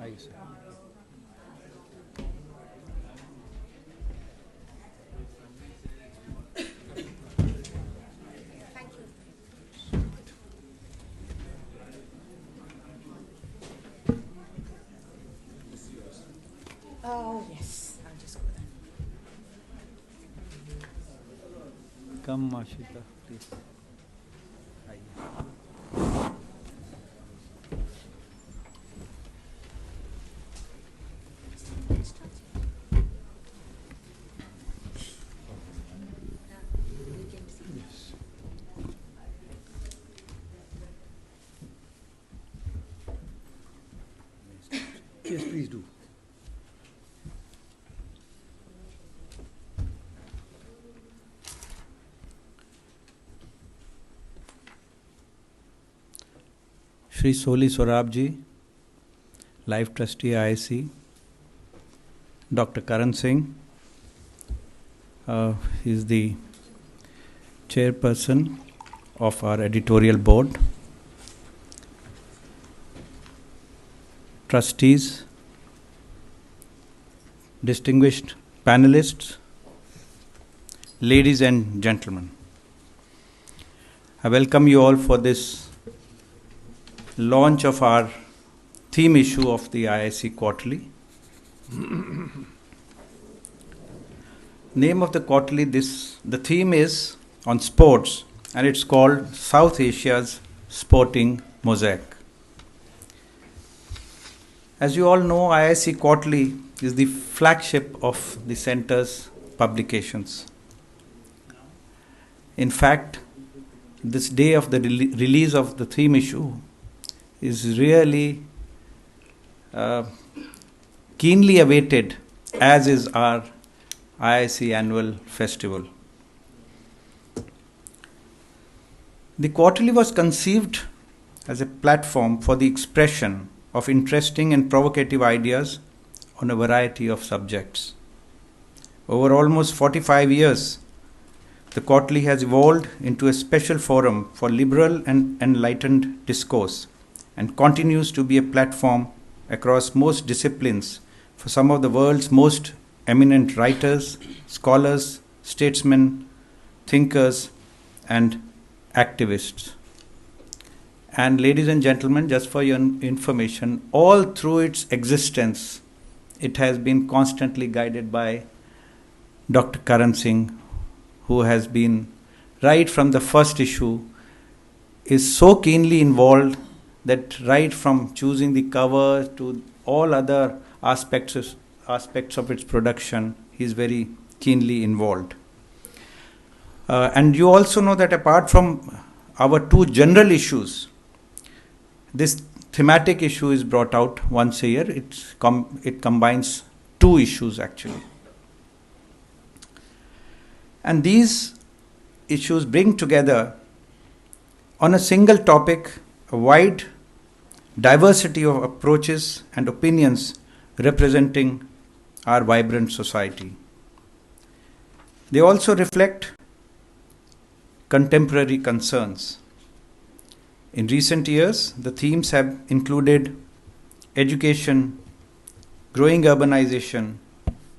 आइए sir. Oh, yes. I'll just go there. Come Ashika please आइए। Yes, please do. Shri Soli Sorab ji, life trustee IIC, Dr. Karan Singh, he is the chairperson of our editorial board, trustees, distinguished panelists, ladies and gentlemen. I welcome you all for this launch of our theme issue of the IIC Quarterly. Name of the quarterly, the theme is on sports, and it's called South Asia's Sporting Mosaic. As you all know, IIC Quarterly is the flagship of the center's publications. In fact, this day of the release of the theme issue is really keenly awaited, as is our IIC annual festival. The quarterly was conceived as a platform for the expression of interesting and provocative ideas on a variety of subjects. Over almost 45 years, the quarterly has evolved into a special forum for liberal and enlightened discourse and continues to be a platform across most disciplines for some of the world's most eminent writers, scholars, statesmen, thinkers, and activists. And ladies and gentlemen, just for your information, all through its existence, it has been constantly guided by Dr. Karan Singh, who has been, right from the first issue, is so keenly involved that right from choosing the cover to all other aspects of its production, he is very keenly involved. And you also know that apart from our two general issues, this thematic issue is brought out once a year. It combines two issues actually. And these issues bring together on a single topic a wide diversity of approaches and opinions representing our vibrant society. They also reflect contemporary concerns. In recent years, the themes have included education, growing urbanization,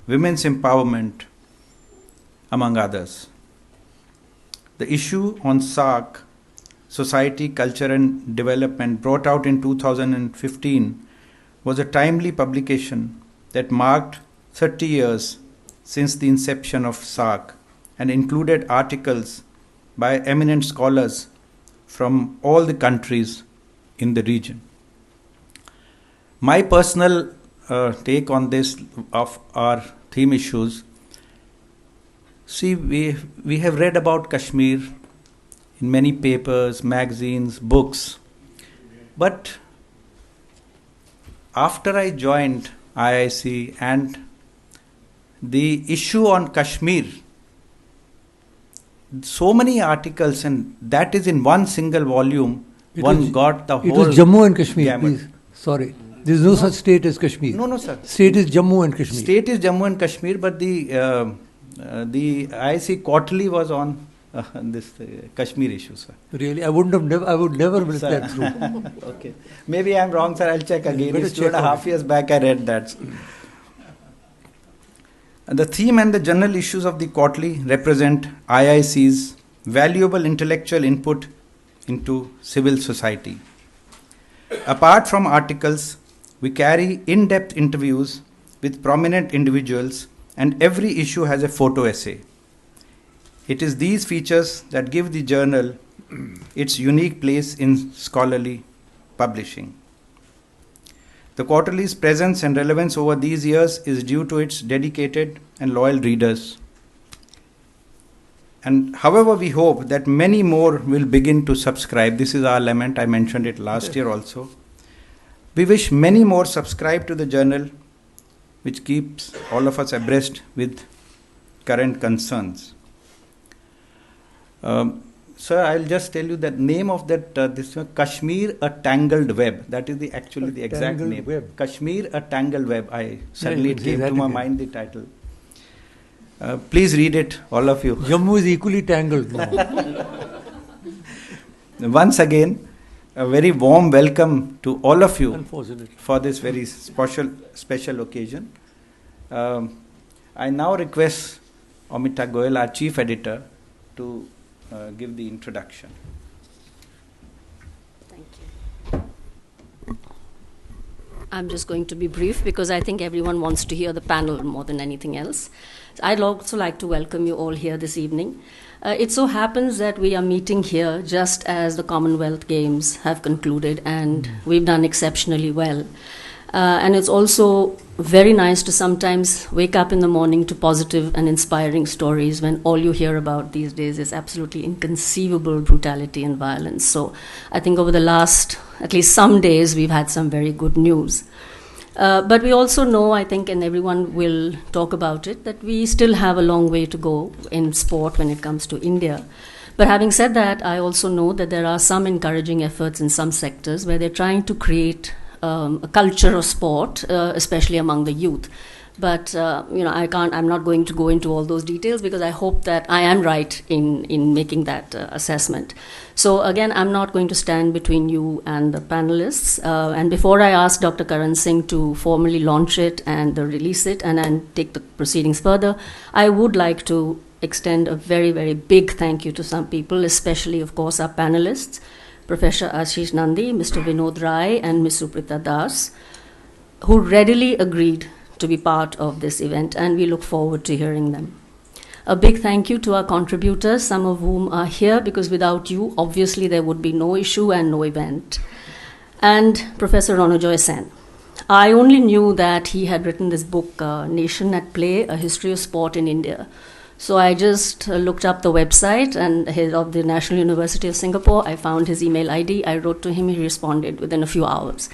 women's empowerment, among others. The issue on SARC, Society, Culture and Development, brought out in 2015, was a timely publication that marked 30 years since the inception of SARC and included articles by eminent scholars from all the countries in the region. My personal take on this of our theme issues, see, we have read about Kashmir in many papers, magazines, books. But after I joined IIC and the issue on Kashmir, so many articles, and that is in one single volume, got the whole. It was Jammu and Kashmir, gamut. please. Sorry. There is no such state as Kashmir. No, sir. State is Jammu and Kashmir. State is Jammu and Kashmir, but the IIC quarterly was on this Kashmir issue, sir. Really, I would never have Sir. that through. Okay. Maybe I'm wrong, sir. I'll check again. Better It's check 2.5 on years back I read that. And the theme and the general issues of the quarterly represent IIC's valuable intellectual input into civil society. Apart from articles, we carry in-depth interviews with prominent individuals, and every issue has a photo essay. It is these features that give the journal its unique place in scholarly publishing. The quarterly's presence and relevance over these years is due to its dedicated and loyal readers. And however, we hope that many more will begin to subscribe. This is our lament. I mentioned it last year also. We wish many more subscribe to the journal, which keeps all of us abreast with current concerns. Sir, I'll just tell you the name of that this one, Kashmir, a Tangled Web. That is the exact name. Web. Kashmir, a Tangled Web. Suddenly it came that to my again. mind, the title. Please read it, all of you. Jammu is equally tangled now. Once again, a very warm welcome to all of you Unfortunately. for this very special occasion. I now request Amita Goyal, our Chief Editor, to give the introduction. Thank you. I'm just going to be brief because I think everyone wants to hear the panel more than anything else. I'd also like to welcome you all here this evening. It so happens that we are meeting here just as the Commonwealth Games have concluded, and we've done exceptionally well. And it's also very nice to sometimes wake up in the morning to positive and inspiring stories when all you hear about these days is absolutely inconceivable brutality and violence. So I think over the last, at least some days, we've had some very good news. But we also know, I think, and everyone will talk about it, that we still have a long way to go in sport when it comes to India. But having said that, I also know that there are some encouraging efforts in some sectors where they're trying to create a culture of sport, especially among the youth. But I'm not going to go into all those details because I hope that I am right in making that assessment. So again, I'm not going to stand between you and the panelists. And before I ask Dr. Karan Singh to formally launch it and release it and take the proceedings further, I would like to extend a very, very big thank you to some people, especially, of course, our panelists, Professor Ashish Nandi, Mr. Vinod Rai, and Ms. Suprita Das, who readily agreed to be part of this event, and we look forward to hearing them. A big thank you to our contributors, some of whom are here because without you, obviously, there would be no issue and no event. And Professor Ronojoy Sen. I only knew that he had written this book, Nation at Play, A History of Sport in India. So I just looked up the website of the National University of Singapore. I found his email ID. I wrote to him. He responded within a few hours.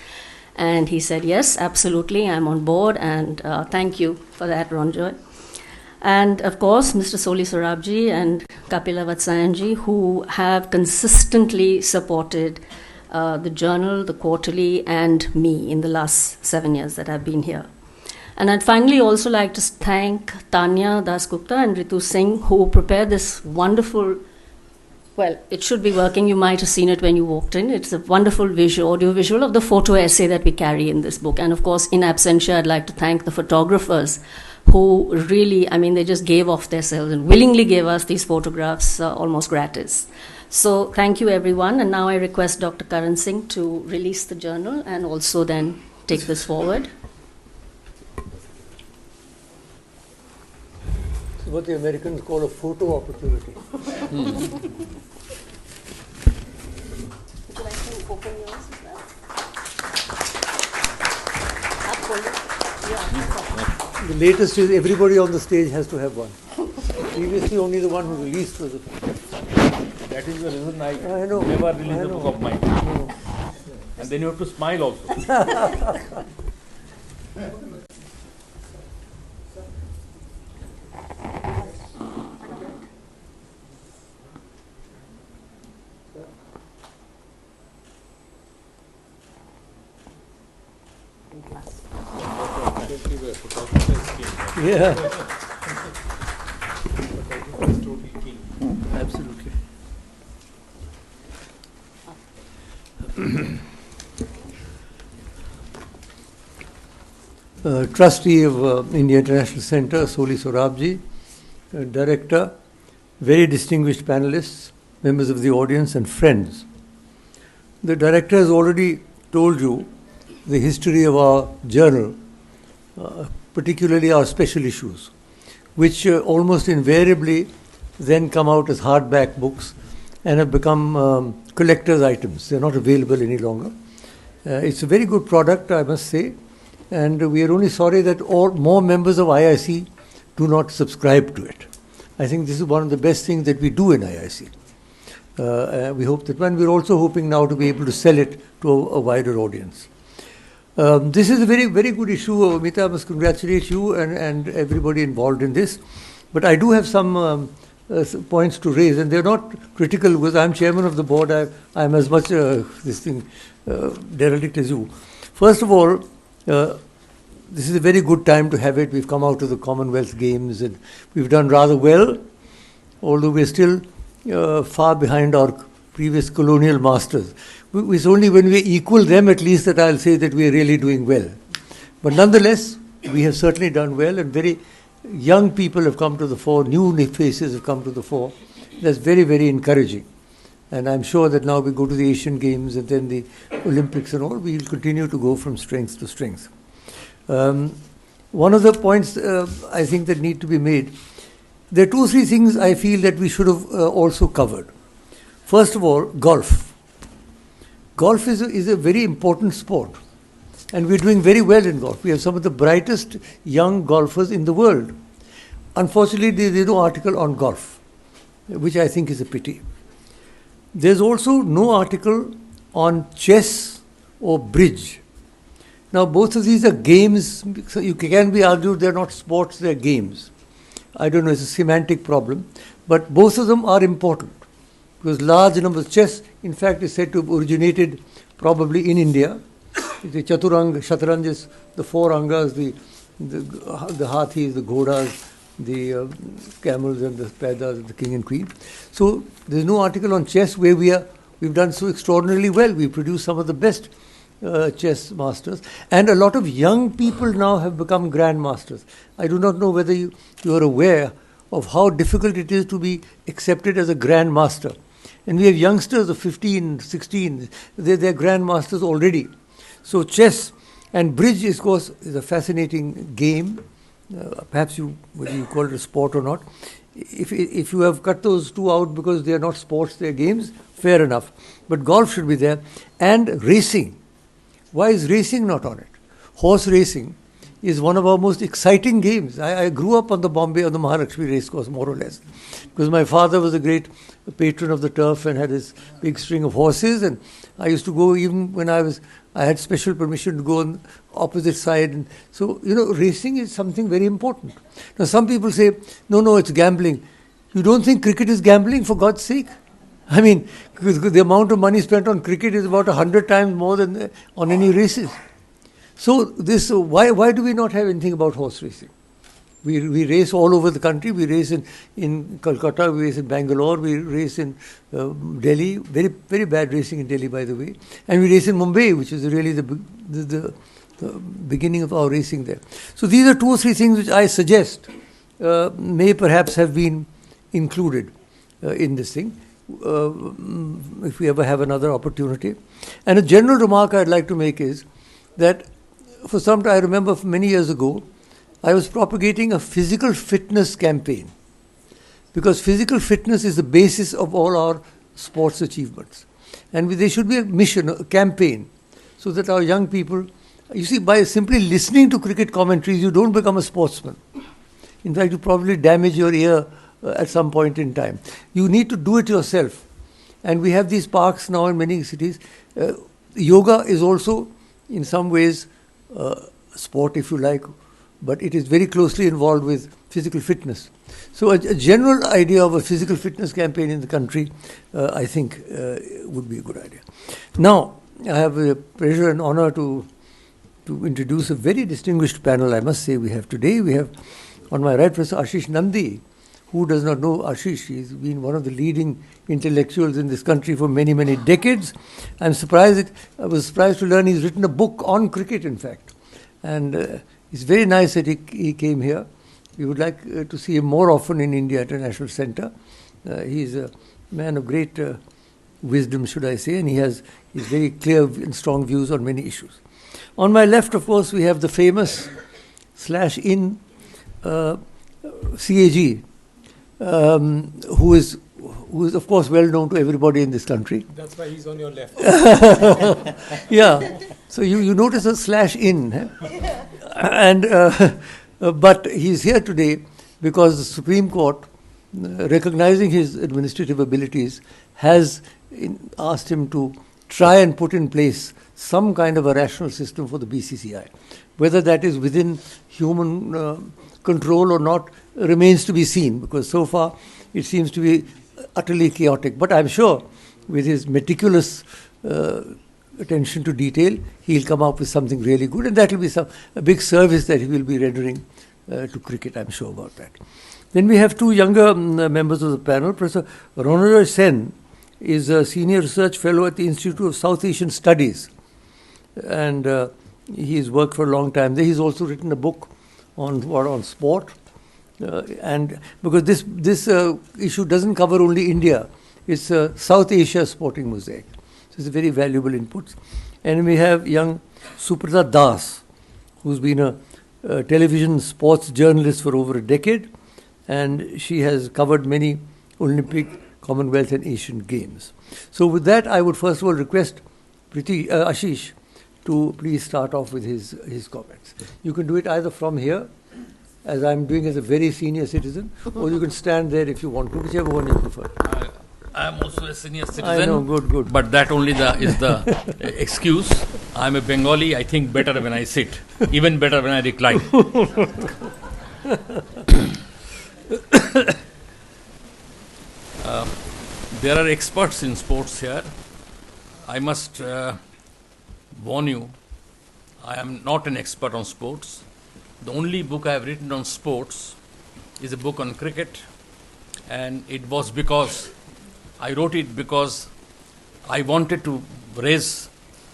And he said, yes, absolutely, I'm on board, and thank you for that, Ronjoy. And of course, Mr. Soli Sorabji and Kapila Vatsayanji, who have consistently supported the journal, the quarterly, and me in the last 7 years that I've been here. And I'd finally also like to thank Tanya Dasgupta and Ritu Singh, who prepared this wonderful, well, it should be working. You might have seen it when you walked in. It's a wonderful audio visual of the photo essay that we carry in this book. And of course, in absentia, I'd like to thank the photographers who really, they just gave off themselves and willingly gave us these photographs almost gratis. So thank you, everyone. And now I request Dr. Karan Singh to release the journal and also then take this forward. It's what the Americans call a photo opportunity. Would you like to open yours as well? Yeah. The latest is everybody on the stage has to have one. Previously, only the one who released was it. That is the reason I know. never release a book of mine. And then you have to smile also. Yeah. Absolutely. trustee of India International Centre, Soli Sorabji, director, very distinguished panelists, members of the audience and friends. The director has already told you the history of our journal, particularly our special issues, which almost invariably then come out as hardback books and have become collector's items. They're not available any longer. It's a very good product, I must say, and we are only sorry that more members of IIC do not subscribe to it. I think this is one of the best things that we do in IIC. We hope that one. We're also hoping now to be able to sell it to a wider audience. This is a very, very good issue. Amita, I must congratulate you and everybody involved in this. But I do have some points to raise, and they're not critical because I'm chairman of the board. I'm as much derelict as you. First of all, this is a very good time to have it. We've come out of the Commonwealth Games and we've done rather well, although we're still far behind our previous colonial masters. It's only when we equal them at least that I'll say that we're really doing well. But nonetheless, we have certainly done well, and very young people have come to the fore, new faces have come to the fore. That's very, very encouraging. And I'm sure that now we go to the Asian Games and then the Olympics and all, we'll continue to go from strength to strength. One of the points I think that need to be made, there are 2-3 things I feel that we should have also covered. First of all, golf. Golf is a very important sport, and we're doing very well in golf. We have some of the brightest young golfers in the world. Unfortunately, there's no article on golf, which I think is a pity. There's also no article on chess or bridge. Now, both of these are games, so you can be argued they're not sports, they're games. I don't know, it's a semantic problem, but both of them are important because large numbers of chess, in fact, is said to have originated probably in India. The Chaturang, Shatranj is the 4 angas, the hathis, the ghodas, the camels and the padas, the king and queen. So there's no article on chess where we've done so extraordinarily well. We produce some of the best chess masters, and a lot of young people now have become grandmasters. I do not know whether you are aware of how difficult it is to be accepted as a grandmaster. And we have youngsters of 15, 16, they're grandmasters already. So chess and bridge, of course, is a fascinating game. Perhaps whether you call it a sport or not. If you have cut those 2 out because they are not sports, they are games, fair enough. But golf should be there. And racing. Why is racing not on it? Horse racing is one of our most exciting games. I grew up on the Bombay, on the Mahalakshmi racecourse, more or less, because my father was a great patron of the turf and had his big string of horses, and I used to go even when I had special permission to go on the opposite side. And so, racing is something very important. Now, some people say, no, it's gambling. You don't think cricket is gambling, for God's sake? I mean, because the amount of money spent on cricket is about 100 times more than on any races. So why do we not have anything about horse racing? We race all over the country. We race in Calcutta, we race in Bangalore, we race in Delhi. Very, very bad racing in Delhi, by the way. And we race in Mumbai, which is really the beginning of our racing there. So these are 2 or 3 things which I suggest may perhaps have been included in this thing, if we ever have another opportunity. And a general remark I'd like to make is that for some time, I remember many years ago, I was propagating a physical fitness campaign, because physical fitness is the basis of all our sports achievements. And there should be a mission, a campaign, so that our young people, you see, by simply listening to cricket commentaries, you don't become a sportsman. In fact, you probably damage your ear at some point in time. You need to do it yourself. And we have these parks now in many cities. Yoga is also, in some ways, sport, if you like, but it is very closely involved with physical fitness. So a general idea of a physical fitness campaign in the country, I think, would be a good idea. Now, I have the pleasure and honor to introduce a very distinguished panel, I must say, we have today. We have on my right Professor Ashish Nandi. Who does not know Ashish? He's been one of the leading intellectuals in this country for many, many decades. I was surprised to learn he's written a book on cricket, in fact. And It's very nice that he came here. We would like to see him more often in India International Centre. He's a man of great wisdom, should I say, and he's very clear and strong views on many issues. On my left, of course, we have the famous /in CAG, who is of course well known to everybody in this country. That's why he's on your left. Yeah. So you notice a /in, and but he's here today because the Supreme Court, recognizing his administrative abilities, has asked him to try and put in place some kind of a rational system for the BCCI. Whether that is within human control or not remains to be seen, because so far it seems to be utterly chaotic. But I'm sure with his meticulous attention to detail, he'll come up with something really good, and that will be a big service that he will be rendering to cricket. I'm sure about that. Then we have two younger members of the panel. Professor Ronojoy Sen is a senior research fellow at the Institute of South Asian Studies, and he's worked for a long time there. He's also written a book on sport, and because this issue doesn't cover only India, it's South Asia sporting mosaic. So it's a very valuable input. And we have young Suprata Das, who's been a television sports journalist for over a decade, and she has covered many Olympic, Commonwealth and Asian Games. So with that, I would first of all request Ashish to please start off with his comments. You can do it either from here, as I'm doing as a very senior citizen, or you can stand there if you want to, whichever one you prefer. I'm also a senior citizen. I know, good. But that only is the excuse. I'm a Bengali. I think better when I sit, even better when I recline. There are experts in sports here. I must warn you, I am not an expert on sports. The only book I have written on sports is a book on cricket, and it was because I wrote it because I wanted to raise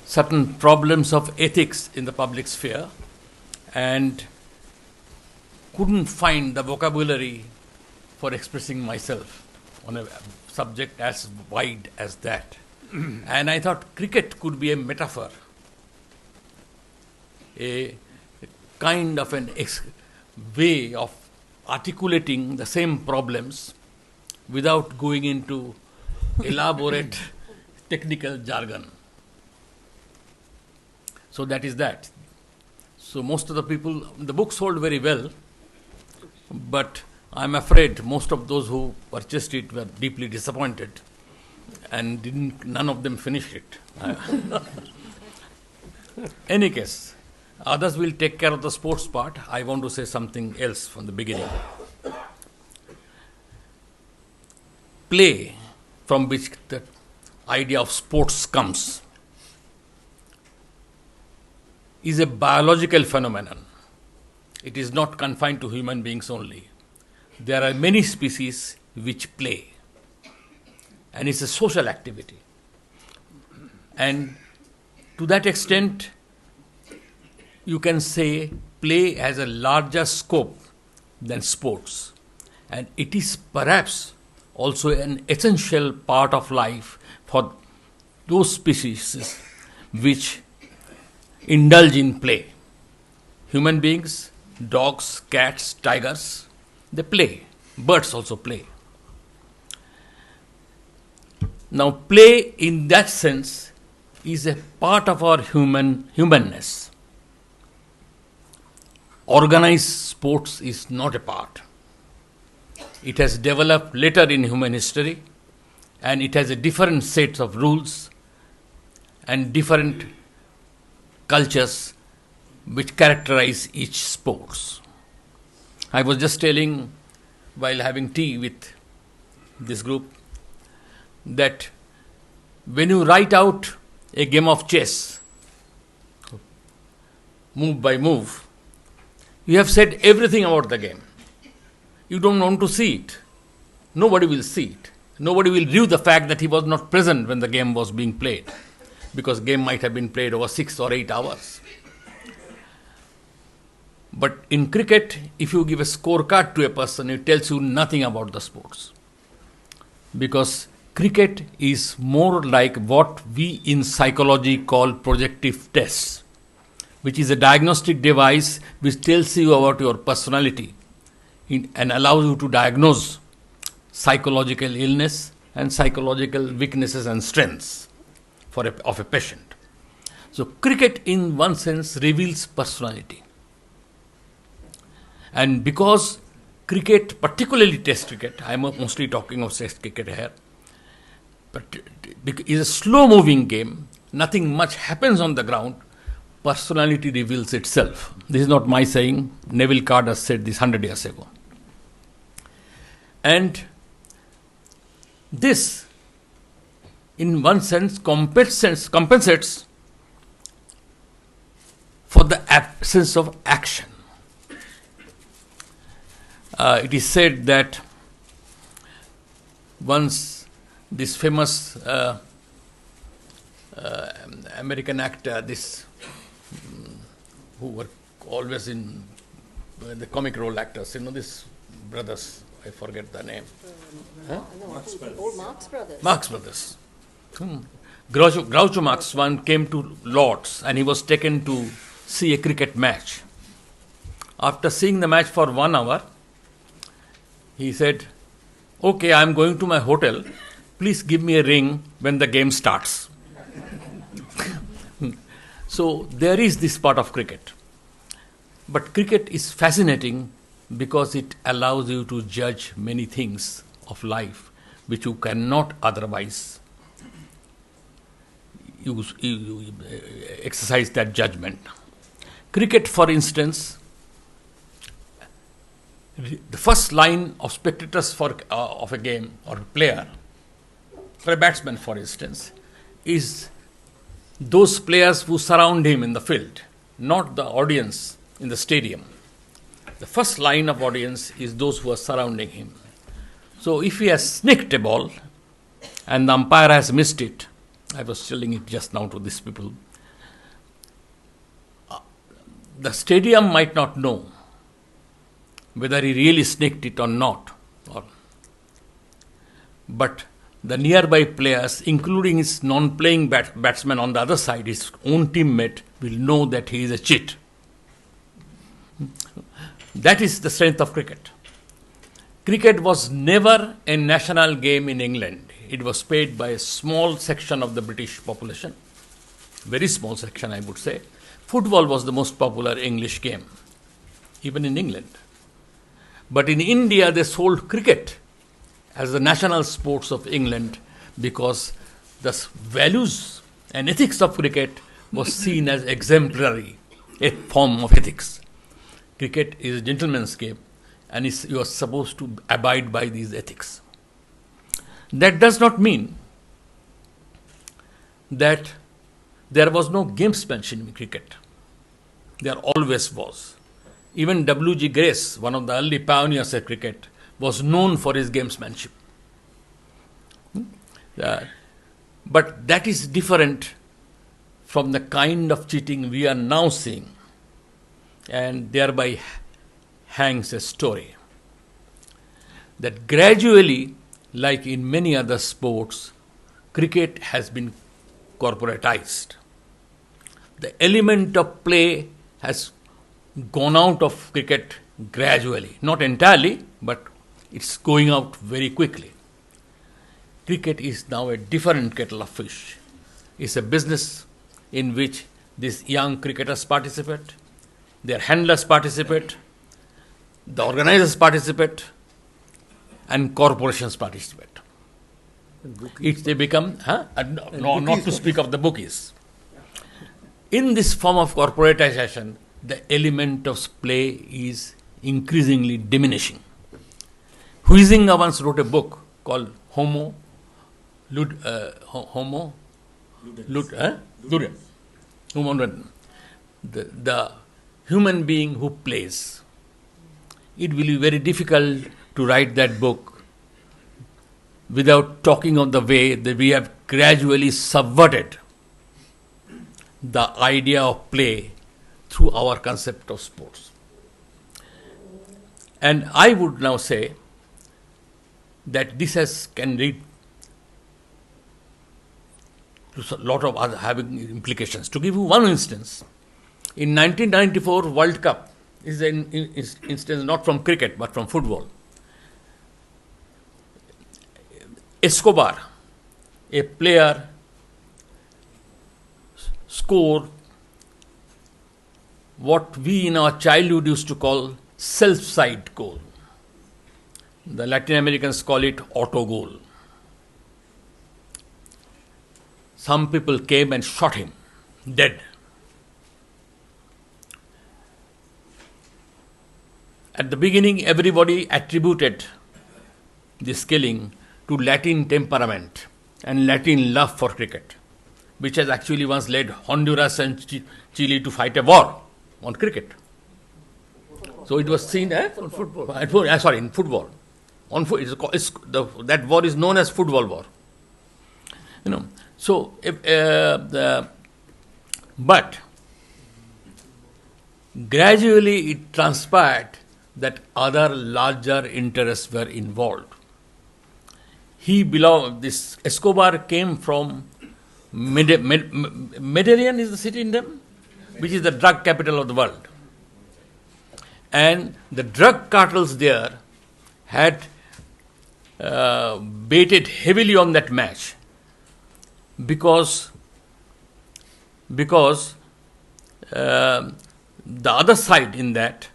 certain problems of ethics in the public sphere and couldn't find the vocabulary for expressing myself on a subject as wide as that. And I thought cricket could be a metaphor, a kind of an way of articulating the same problems without going into elaborate technical jargon. So that is that. So most of the people, the book sold very well, but I'm afraid most of those who purchased it were deeply disappointed and none of them finished it. Any case, others will take care of the sports part. I want to say something else from the beginning. Play, from which the idea of sports comes, is a biological phenomenon. It is not confined to human beings only. There are many species which play, and it's a social activity. And to that extent, you can say play has a larger scope than sports, and it is perhaps also an essential part of life for those species which indulge in play. Human beings, dogs, cats, tigers, they play. Birds also play. Now, play in that sense is a part of our humanness. Organized sports is not a part. It has developed later in human history, and it has a different set of rules and different cultures which characterize each sports. I was just telling while having tea with this group that when you write out a game of chess, move by move, you have said everything about the game. You don't want to see it. Nobody will see it. Nobody will view the fact that he was not present when the game was being played, because game might have been played over 6 or 8 hours. But in cricket, if you give a scorecard to a person, it tells you nothing about the sports. Because cricket is more like what we in psychology call projective tests, which is a diagnostic device which tells you about your personality and allows you to diagnose psychological illness and psychological weaknesses and strengths of a patient. So cricket in one sense reveals personality. And because cricket, particularly test cricket, I am mostly talking of test cricket here, but it is a slow moving game, nothing much happens on the ground, personality reveals itself. This is not my saying, Neville Carter said this 100 years ago. And this, in one sense, compensates for the absence of action. It is said that once this famous American actor, who were always in the comic role actors, these brothers, I forget the name. Old Marx Brothers. Marx Brothers. Groucho Marx one came to Lord's and he was taken to see a cricket match. After seeing the match for 1 hour, he said, "Okay, I am going to my hotel. Please give me a ring when the game starts." So there is this part of cricket. But cricket is fascinating because it allows you to judge many things of life which you cannot otherwise exercise that judgment. Cricket, for instance, the first line of spectators of a game or a player, for a batsman for instance, is those players who surround him in the field, not the audience in the stadium. The first line of audience is those who are surrounding him. So if he has snicked a ball and the umpire has missed it, I was telling it just now to these people, the stadium might not know whether he really snicked it or not. But the nearby players, including his non-playing batsman on the other side, his own teammate, will know that he is a cheat. That is the strength of cricket. Cricket was never a national game in England. It was played by a small section of the British population. Very small section, I would say. Football was the most popular English game, even in England. But in India, they sold cricket as the national sports of England because the values and ethics of cricket was seen as exemplary, a form of ethics. Cricket is a gentleman's game and you are supposed to abide by these ethics. That does not mean that there was no gamesmanship in cricket. There always was. Even W.G. Grace, one of the early pioneers of cricket, was known for his gamesmanship. But that is different from the kind of cheating we are now seeing, and thereby hangs a story. That gradually, like in many other sports, cricket has been corporatized. The element of play has gone out of cricket gradually. Not entirely, but it's going out very quickly. Cricket is now a different kettle of fish. It's a business in which these young cricketers participate, their handlers participate, the organizers participate, and corporations participate. They become, not to speak of the bookies. In this form of corporatization, the element of play is increasingly diminishing. Huizinga once wrote a book called Homo Ludens. The human being who plays. It will be very difficult to write that book without talking of the way that we have gradually subverted the idea of play through our concept of sports. And I would now say that this can lead to a lot of other having implications. To give you one instance, in 1994 World Cup is an instance not from cricket but from football. Escobar, a player, scored what we in our childhood used to call self-side goal. The Latin Americans call it auto goal. Some people came and shot him dead. At the beginning, everybody attributed this killing to Latin temperament and Latin love for cricket, which has actually once led Honduras and Chile to fight a war on cricket. So it was seen in football. In football. That war is known as football war. But gradually it transpired that other larger interests were involved. This Escobar came from Medellin is the city in them, which is the drug capital of the world. And the drug cartels there had baited heavily on that match because the other side in that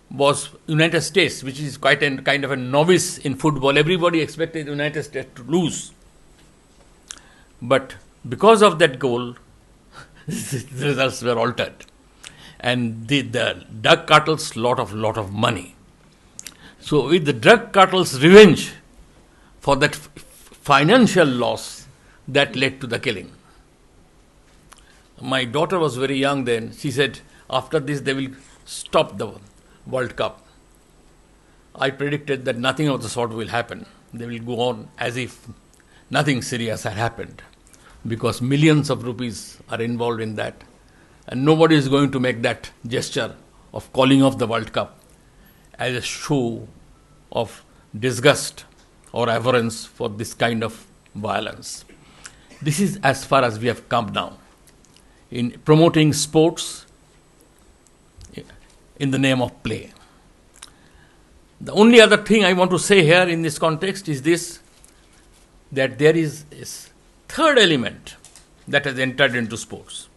was United States, which is quite a kind of a novice in football. Everybody expected the United States to lose. But because of that goal, the results were altered. And the drug cartels lot of money. So with the drug cartels' revenge for that financial loss, that led to the killing. My daughter was very young then. She said, after this they will stop the World Cup. I predicted that nothing of the sort will happen. They will go on as if nothing serious had happened, because millions of rupees are involved in that, and nobody is going to make that gesture of calling off the World Cup as a show of disgust or abhorrence for this kind of violence. This is as far as we have come now in promoting sports in the name of play. The only other thing I want to say here in this context is this, that there is this third element that has entered into sports.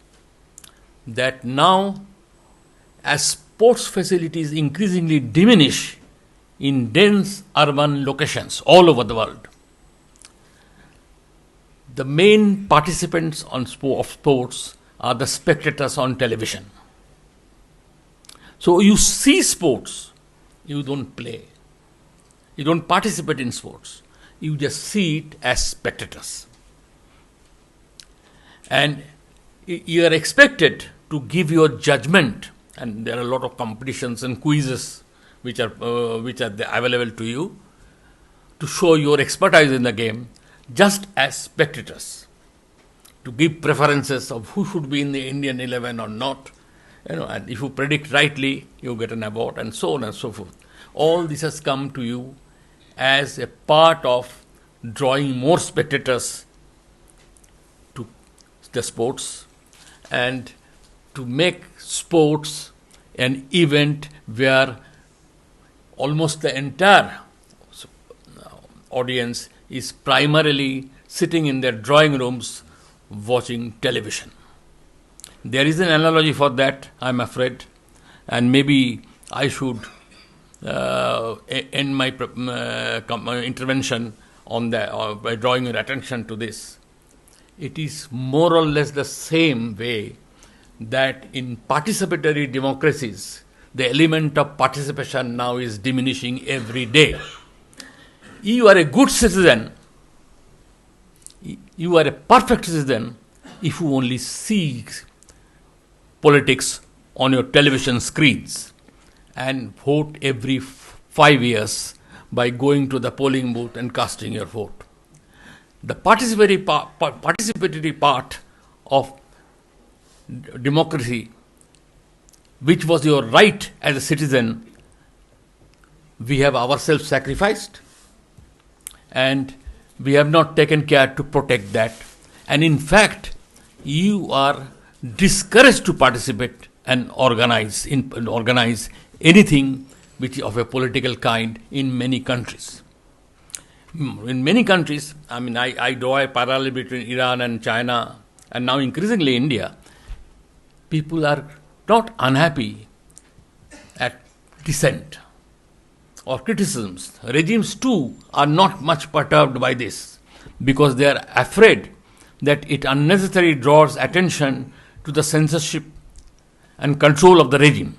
That now, as sports facilities increasingly diminish in dense urban locations all over the world, the main participants of sports are the spectators on television. So you see sports, you don't play. You don't participate in sports. You just see it as spectators. And you are expected to give your judgment, and there are a lot of competitions and quizzes which are available to you to show your expertise in the game, just as spectators, to give preferences of who should be in the Indian 11 or not. And if you predict rightly, you get an award, and so on and so forth. All this has come to you as a part of drawing more spectators to the sports, and to make sports an event where almost the entire audience is primarily sitting in their drawing rooms watching television. There is an analogy for that, I'm afraid, and maybe I should end my intervention on that by drawing your attention to this. It is more or less the same way that in participatory democracies, the element of participation now is diminishing every day. You are a good citizen, you are a perfect citizen if you only see politics on your television screens and vote every 5 years by going to the polling booth and casting your vote. The participatory part of democracy, which was your right as a citizen, we have ourselves sacrificed, and we have not taken care to protect that. And in fact, you are discouraged to participate and organize anything which is of a political kind in many countries. In many countries, I draw a parallel between Iran and China, and now increasingly India. People are not unhappy at dissent or criticisms. Regimes too are not much perturbed by this, because they are afraid that it unnecessarily draws attention to the censorship and control of the regime.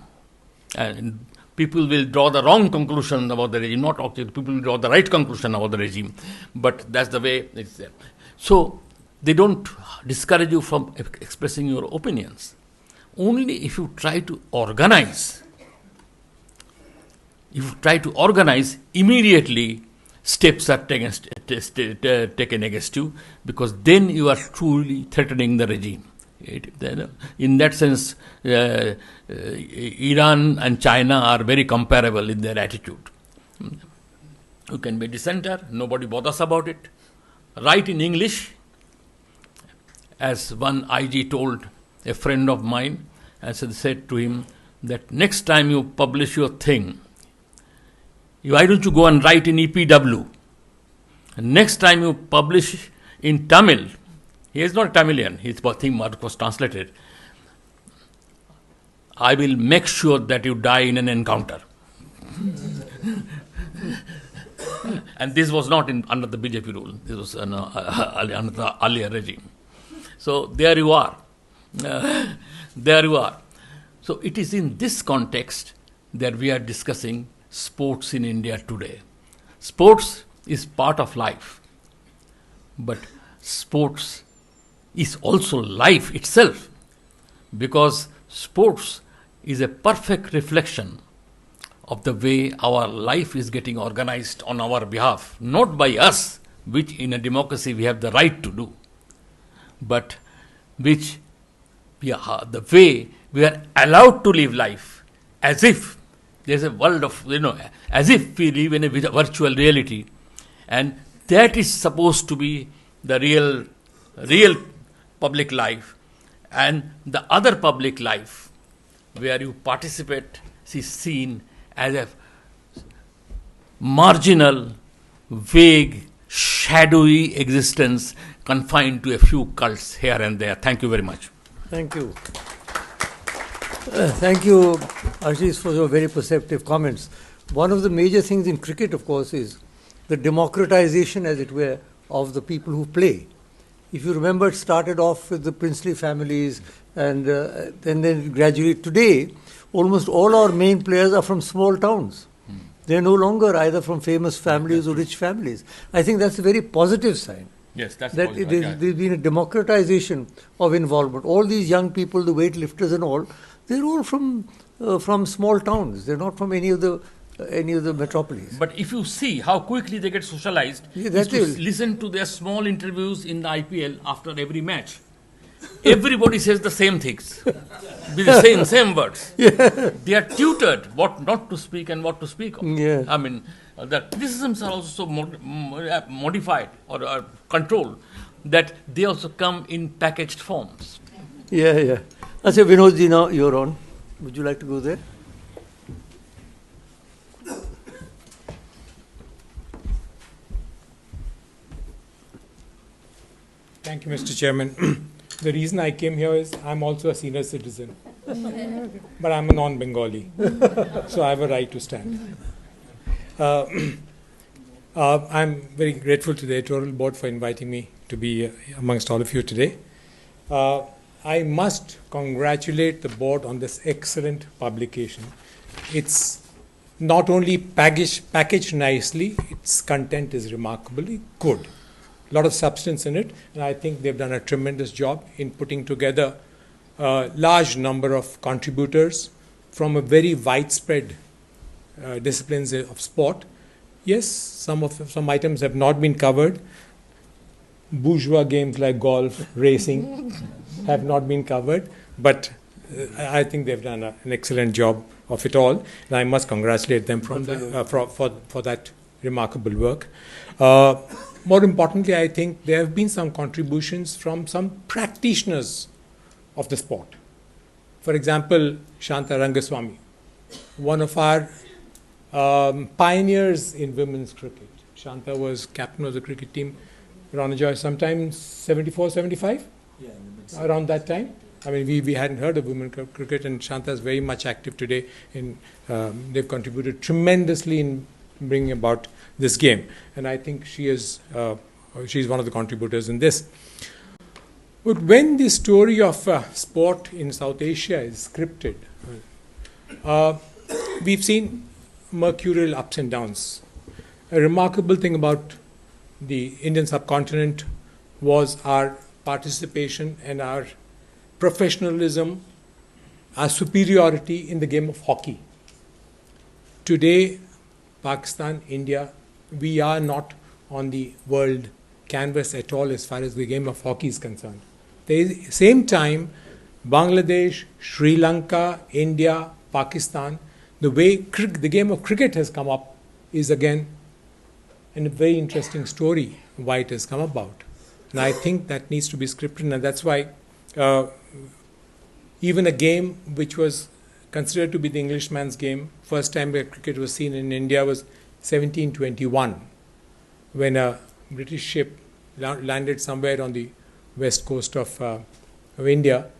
And people will draw the wrong conclusion about the regime, not okay, people will draw the right conclusion about the regime, but that's the way it's there. So they don't discourage you from expressing your opinions. Only if you try to organize, immediately steps are taken against you, because then you are truly threatening the regime. In that sense, Iran and China are very comparable in their attitude. You can be a dissenter, nobody bothers about it. Write in English, as one IG told a friend of mine, as I said to him, that next time you publish your thing, why don't you go and write in EPW? And next time you publish in Tamil, he is not Tamilian, his thing was translated, I will make sure that you die in an encounter. And this was not under the BJP rule, this was under the earlier regime. So there you are. There you are. So it is in this context that we are discussing sports in India today. Sports is part of life, but sports is also life itself, because sports is a perfect reflection of the way our life is getting organized on our behalf, not by us, which in a democracy we have the right to do, but which the way we are allowed to live life, as if there's a world of, as if we live in a virtual reality, and that is supposed to be the real public life, and the other public life where you participate is seen as a marginal, vague, shadowy existence confined to a few cults here and there. Thank you very much. Thank you. Thank you, Ashish, for your very perceptive comments. One of the major things in cricket, of course, is the democratization, as it were, of the people who play. If you remember, it started off with the princely families, and then gradually today, almost all our main players are from small towns. They're no longer either from famous families or rich families. I think that's a very positive sign. Yes, that's that positive. there's been a democratization of involvement. All these young people, the weightlifters and all, they're all from small towns. They're not from any of the metropolises. But if you see how quickly they get socialized, listen to their small interviews in the IPL after every match. Everybody says the same things, with the same words. Yeah. They are tutored what not to speak and what to speak of. Yeah. The criticisms are also modified or controlled, that they also come in packaged forms. Yeah. Achha, Vinodji, now you're on. Would you like to go there? Thank you, Mr. Chairman. The reason I came here is I'm also a senior citizen, but I'm a non-Bengali, so I have a right to stand. I'm very grateful to the editorial board for inviting me to be amongst all of you today. I must congratulate the board on this excellent publication. It's not only packaged nicely, its content is remarkably good. A lot of substance in it, and I think they've done a tremendous job in putting together a large number of contributors from a very widespread disciplines of sport. Yes, some items have not been covered. Bourgeois games like golf, racing have not been covered, but I think they've done an excellent job of it all, and I must congratulate them for that remarkable work. More importantly, I think there have been some contributions from some practitioners of the sport. For example, Shanta Rangaswamy, one of our pioneers in women's cricket. Shanta was captain of the cricket team, Ronajoy, sometime 74, 75? Yeah, around that time. I mean, we hadn't heard of women cricket, and Shanta is very much active today. They've contributed tremendously in bringing about this game, and I think she's one of the contributors in this. But when the story of sport in South Asia is scripted, we've seen mercurial ups and downs. A remarkable thing about the Indian subcontinent was our participation and our professionalism, our superiority in the game of hockey. Today, Pakistan, India, we are not on the world canvas at all as far as the game of hockey is concerned. At the same time, Bangladesh, Sri Lanka, India, Pakistan, the way the game of cricket has come up is again a very interesting story why it has come about. And I think that needs to be scripted, and that's why even a game which was considered to be the Englishman's game, first time that cricket was seen in India was 1721, when a British ship landed somewhere on the west coast of India,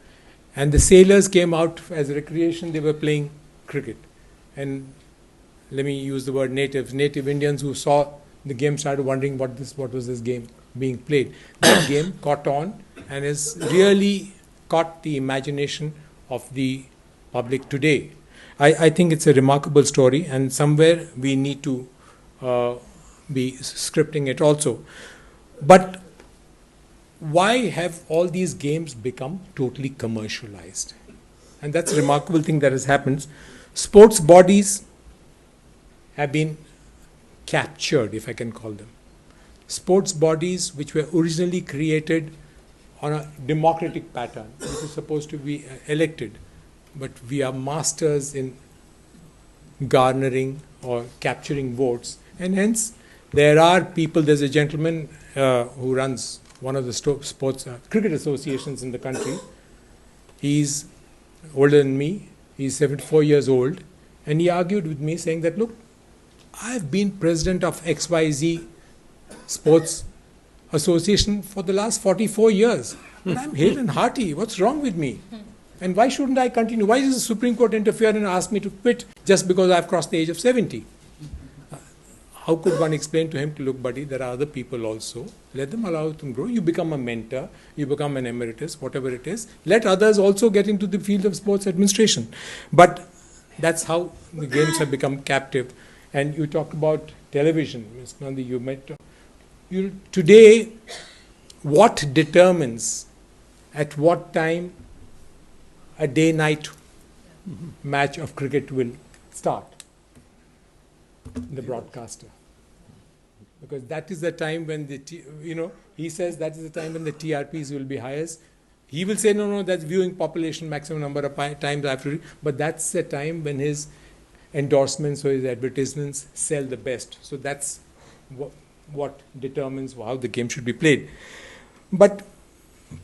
and the sailors came out as recreation. They were playing cricket, and let me use the word native Indians who saw the game started wondering what was this game being played. That game caught on and has really caught the imagination of the public today. I think it's a remarkable story, and somewhere we need to be scripting it also. But why have all these games become totally commercialized? And that's a remarkable thing that has happened. Sports bodies have been captured, if I can call them. Sports bodies which were originally created on a democratic pattern, which is supposed to be elected, but we are masters in garnering or capturing votes, and hence there are people. There's a gentleman who runs one of the sports cricket associations in the country. He's older than me. He's 74 years old, and he argued with me saying that, look, I've been president of XYZ Sports Association for the last 44 years. And I'm hale and hearty. What's wrong with me? And why shouldn't I continue? Why does the Supreme Court interfere and ask me to quit just because I've crossed the age of 70? How could one explain to him, to look, buddy, there are other people also. Let them, allow them grow. You become a mentor. You become an emeritus, whatever it is. Let others also get into the field of sports administration. But that's how the games have become captive. And you talked about television, Ms. Nandi, today, what determines at what time a day-night match of cricket will start? The broadcaster. Because that is the time when he says that is the time when the TRPs will be highest. He will say, no, that's viewing population, maximum number of times after. But that's the time when his endorsements or his advertisements sell the best. So that's what determines how the game should be played. But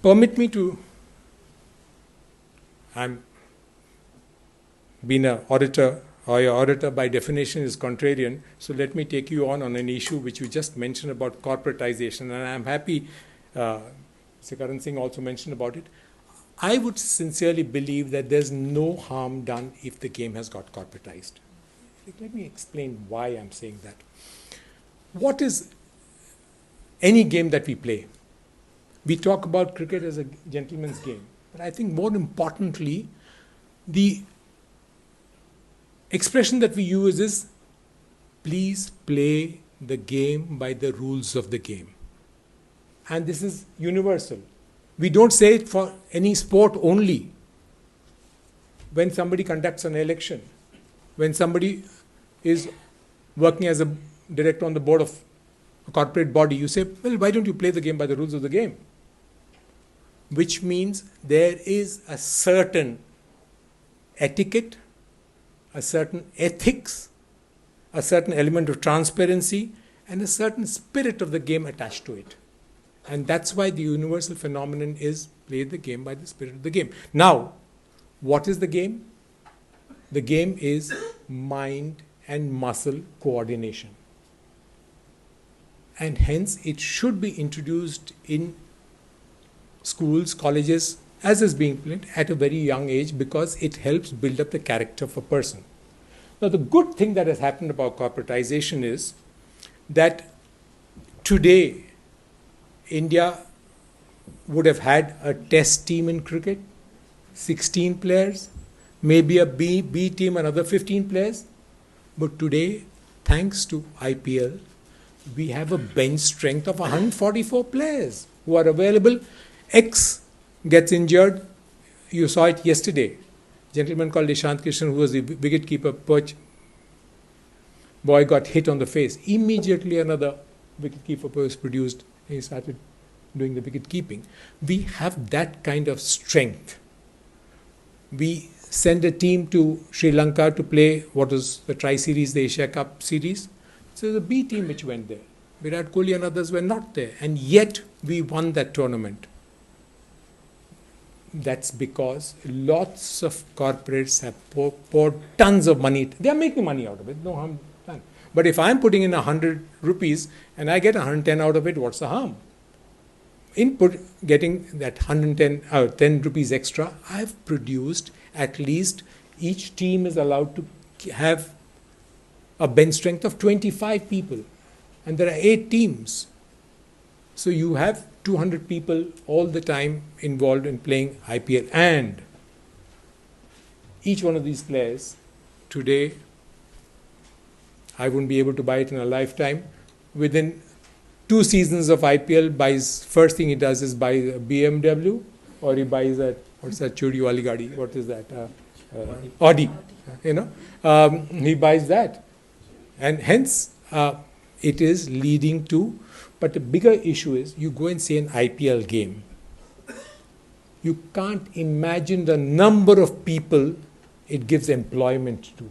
permit me to, I'm being an auditor, or your auditor by definition is contrarian, so let me take you on an issue which you just mentioned about corporatization, and I'm happy Sir Karan Singh also mentioned about it. I would sincerely believe that there's no harm done if the game has got corporatized. Let me explain why I'm saying that. What is any game that we play? We talk about cricket as a gentleman's game, but I think more importantly, the expression that we use is, please play the game by the rules of the game. And this is universal. We don't say it for any sport only. When somebody conducts an election, when somebody is working as a director on the board of a corporate body, you say, well, why don't you play the game by the rules of the game? Which means there is a certain etiquette, a certain ethics, a certain element of transparency, and a certain spirit of the game attached to it. And that's why the universal phenomenon is play the game by the spirit of the game. Now, what is the game? The game is mind and muscle coordination. And hence, it should be introduced in schools, colleges, as is being played at a very young age, because it helps build up the character of a person. Now, the good thing that has happened about corporatization is that today, India would have had a test team in cricket, 16 players, maybe a B team, another 15 players. But today, thanks to IPL, we have a bench strength of 144 players who are available. X gets injured. You saw it yesterday. A gentleman called Ishant Krishnan, who was the wicketkeeper, perch boy, got hit on the face. Immediately another wicketkeeper was produced. He started doing the wicket keeping. We have that kind of strength. We send a team to Sri Lanka to play what was the Tri-Series, the Asia Cup series. So the B team which went there. Virat Kohli and others were not there. And yet we won that tournament. That's because lots of corporates have poured tons of money. They are making money out of it. No harm done. But if I'm putting in 100 rupees and I get 110 out of it, what's the harm? In getting that 10 rupees extra, I've produced at least each team is allowed to have a bench strength of 25 people. And there are 8 teams. So you have 200 people all the time involved in playing IPL. And each one of these players, today, I wouldn't be able to buy it in a lifetime. Within 2 seasons of IPL, first thing he does is buy a BMW, or he buys a, what's that, Chudi Wali Gadi, what is that? Audi. He buys that. And hence, it is leading to, but the bigger issue is, you go and see an IPL game. You can't imagine the number of people it gives employment to.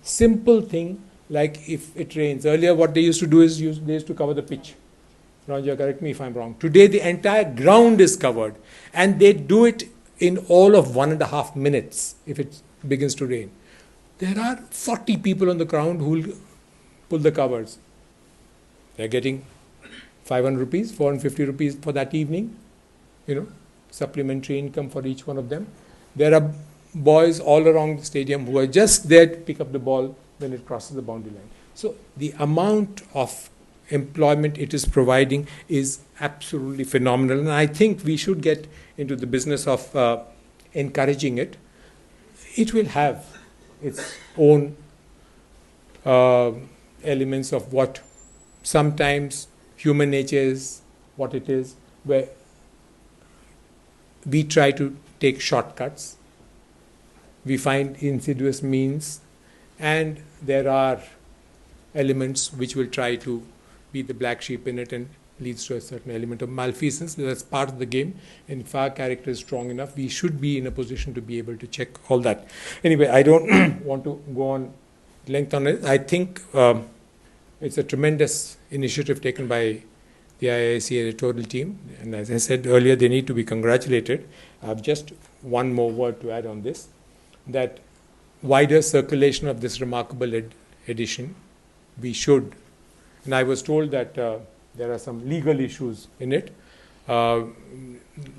Simple thing, like if it rains. Earlier what they used to do is, they used to cover the pitch. Ranja, correct me if I'm wrong. Today the entire ground is covered. And they do it in all of 1.5 minutes if it begins to rain. There are 40 people on the ground who will pull the covers. They're getting 500 rupees, 450 rupees for that evening. Supplementary income for each one of them. There are boys all around the stadium who are just there to pick up the ball when it crosses the boundary line. So the amount of employment it is providing is absolutely phenomenal. And I think we should get into the business of encouraging it. It will have its own elements of what sometimes human nature is, what it is, where we try to take shortcuts. We find insidious means, and there are elements which will try to be the black sheep in it and leads to a certain element of malfeasance. That's part of the game, and if our character is strong enough, we should be in a position to be able to check all that. Anyway, I don't want to go on length on it. I think it's a tremendous initiative taken by the IISc editorial team, and as I said earlier, they need to be congratulated. I have just one more word to add on this, that wider circulation of this remarkable edition, we should. And I was told that there are some legal issues in it. The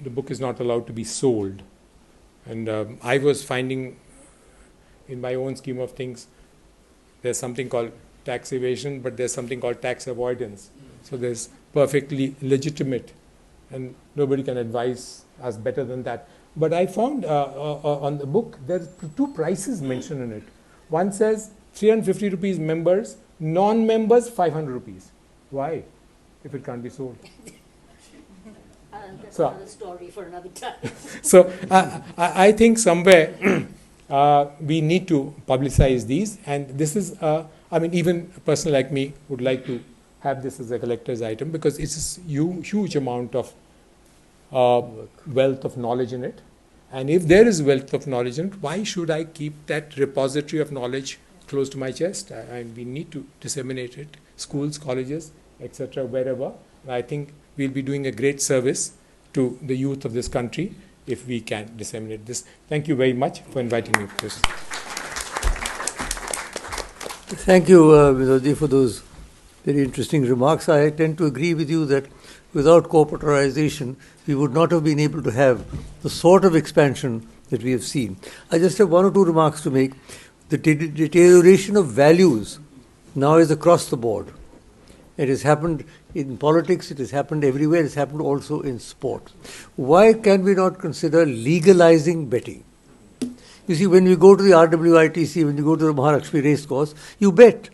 book is not allowed to be sold. And I was finding, in my own scheme of things, there's something called tax evasion, but there's something called tax avoidance. So there's perfectly legitimate, and nobody can advise us better than that. But I found on the book, there's 2 prices mentioned in it. One says 350 rupees members, non-members 500 rupees. Why? If it can't be sold. That's another story for another time. So I think somewhere we need to publicize these, and this is, even a person like me would like to have this as a collector's item, because it's a huge amount of wealth of knowledge in it, And if there is wealth of knowledge, why should I keep that repository of knowledge close to my chest? We need to disseminate it, schools, colleges, etc., wherever. I think we'll be doing a great service to the youth of this country if we can disseminate this. Thank you very much for inviting me for this. Thank you, Vinodji, for those very interesting remarks. I tend to agree with you that without corporatization, we would not have been able to have the sort of expansion that we have seen. I just have one or two remarks to make. The deterioration of values now is across the board. It has happened in politics, it has happened everywhere, it has happened also in sport. Why can we not consider legalizing betting? You see, when you go to the RWITC, when you go to the Mahalakshmi race course, you bet.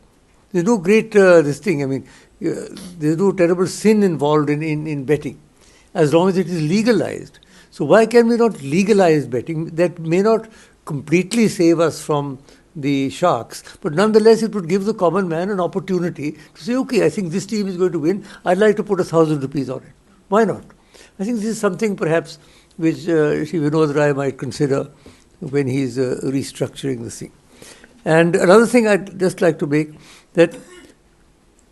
There's no great this thing. I mean, there's no terrible sin involved in betting, as long as it is legalized. So why can we not legalize betting? That may not completely save us from the sharks, but nonetheless it would give the common man an opportunity to say, okay, I think this team is going to win. I'd like to put 1,000 rupees on it. Why not? I think this is something perhaps which Shri Vinod Rai might consider when he's restructuring the thing. And another thing I'd just like to make, that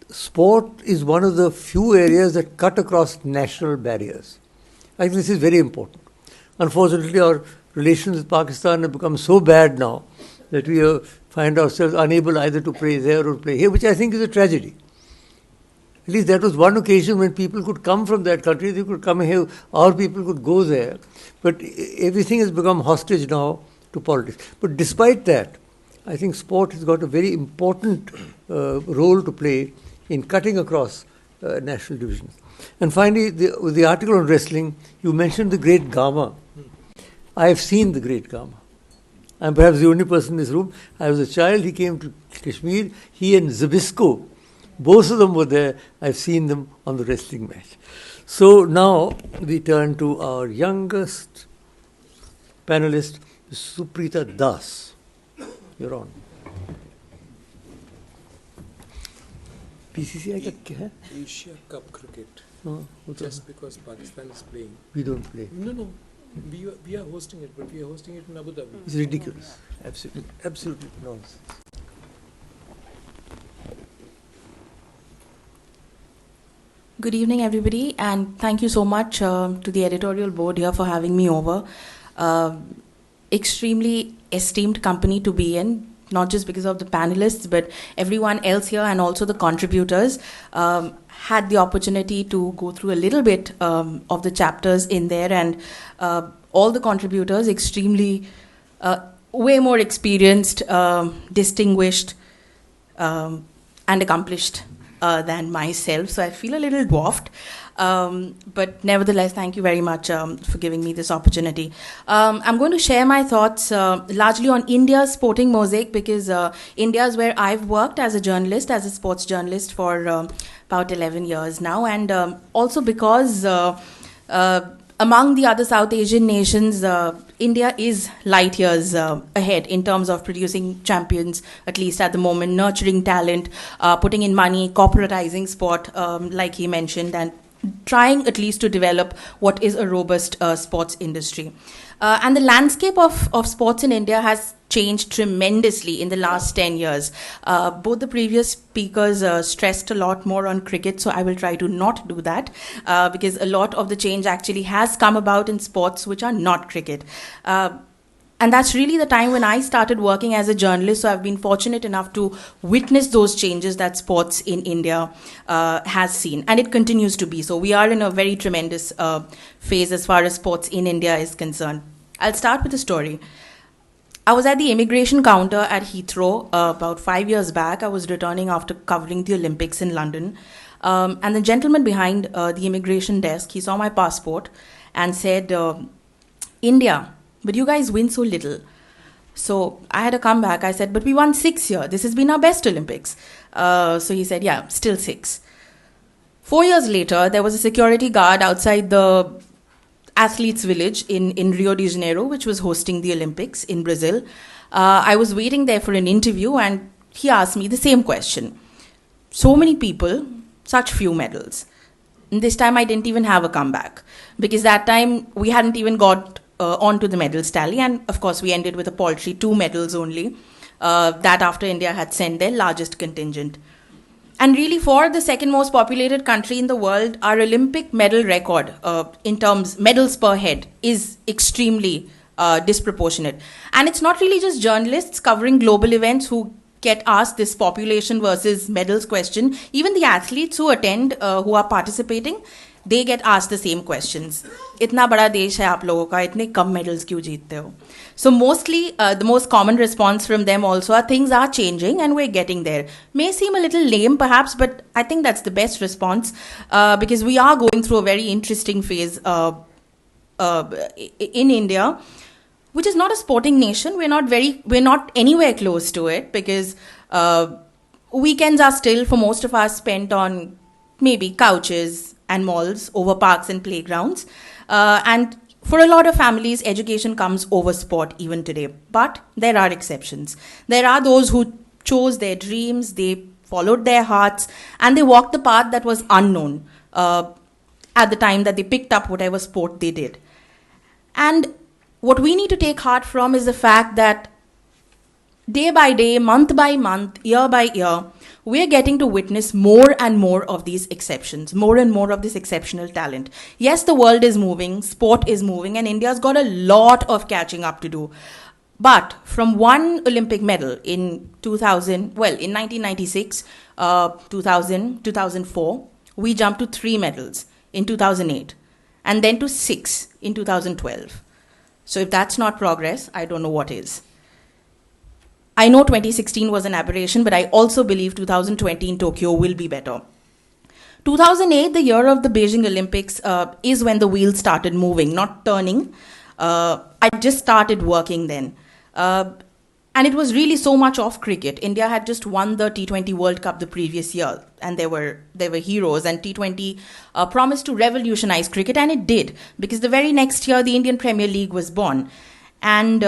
sport is one of the few areas that cut across national barriers. I think this is very important. Unfortunately, our relations with Pakistan have become so bad now that we find ourselves unable either to play there or play here, which I think is a tragedy. At least that was one occasion when people could come from that country, they could come here, our people could go there. But everything has become hostage now to politics. But despite that, I think sport has got a very important role to play in cutting across national divisions. And finally, the article on wrestling, you mentioned the great Gama. I have seen the great Gama. I'm perhaps the only person in this room. I was a child, he came to Kashmir, he and Zabisco, both of them were there. I've seen them on the wrestling match. So now we turn to our youngest panelist, Suprita Das. You're on. PCCI का क्या है? Asia Cup cricket. हाँ, Just because Pakistan is playing. we don't play. No. We are hosting it, but we are hosting it in Abu Dhabi. It's ridiculous. Absolutely nonsense. Good evening, everybody, and thank you so much to the editorial board here for having me over. Extremely esteemed company to be in, not just because of the panelists, but everyone else here and also the contributors. Had the opportunity to go through a little bit of the chapters in there, and all the contributors extremely way more experienced, distinguished, and accomplished than myself. So I feel a little dwarfed. But nevertheless, thank you very much for giving me this opportunity. I'm going to share my thoughts largely on India's sporting mosaic, because India is where I've worked as a journalist, as a sports journalist for about 11 years now. And also because among the other South Asian nations, India is light years ahead in terms of producing champions, at least at the moment, nurturing talent, putting in money, corporatizing sport, like he mentioned, and trying at least to develop what is a robust sports industry. And the landscape of sports in India has changed tremendously in the last 10 years. Both the previous speakers stressed a lot more on cricket, so I will try to not do that, because a lot of the change actually has come about in sports which are not cricket. And that's really the time when I started working as a journalist, so I've been fortunate enough to witness those changes that sports in India has seen, and it continues to be. So we are in a very tremendous phase as far as sports in India is concerned. I'll start with a story. I was at the immigration counter at Heathrow about 5 years back. I was returning after covering the Olympics in London. And the gentleman behind the immigration desk, he saw my passport and said, India, but you guys win so little. So I had to come back. I said, but we won 6 here. This has been our best Olympics. So he said, yeah, still 6. 4 years later, there was a security guard outside the athletes' village in Rio de Janeiro, which was hosting the Olympics in Brazil. I was waiting there for an interview, and he asked me the same question. So many people, such few medals. And this time I didn't even have a comeback, because that time we hadn't even got onto the medals tally. And of course, we ended with a paltry 2 medals only. That after India had sent their largest contingent. And really, for the second most populated country in the world, our Olympic medal record in terms medals per head is extremely disproportionate. And it's not really just journalists covering global events who get asked this population versus medals question. Even the athletes who attend, who are participating, they get asked the same questions. इतना बड़ा देश है आप लोगों का, इतने कम medals क्यों जीतते हो? So mostly, the most common response from them also are things are changing and we're getting there. May seem a little lame perhaps, but I think that's the best response because we are going through a very interesting phase in India, which is not a sporting nation. We're not anywhere close to it because weekends are still for most of us spent on maybe couches and malls over parks and playgrounds. And for a lot of families, education comes over sport even today. But there are exceptions. There are those who chose their dreams, they followed their hearts, and they walked the path that was unknown at the time that they picked up whatever sport they did. And what we need to take heart from is the fact that day by day, month by month, year by year, we're getting to witness more and more of these exceptions, more and more of this exceptional talent. Yes, the world is moving, sport is moving, and India's got a lot of catching up to do. But from one Olympic medal in 1996, 2000, 2004, we jumped to 3 medals in 2008, and then to 6 in 2012. So if that's not progress, I don't know what is. I know 2016 was an aberration, but I also believe 2020 in Tokyo will be better. 2008, the year of the Beijing Olympics, is when the wheels started moving, not turning. I just started working then. And it was really so much of cricket. India had just won the T20 World Cup the previous year, and they were heroes. And T20 promised to revolutionize cricket, and it did, because the very next year, the Indian Premier League was born. And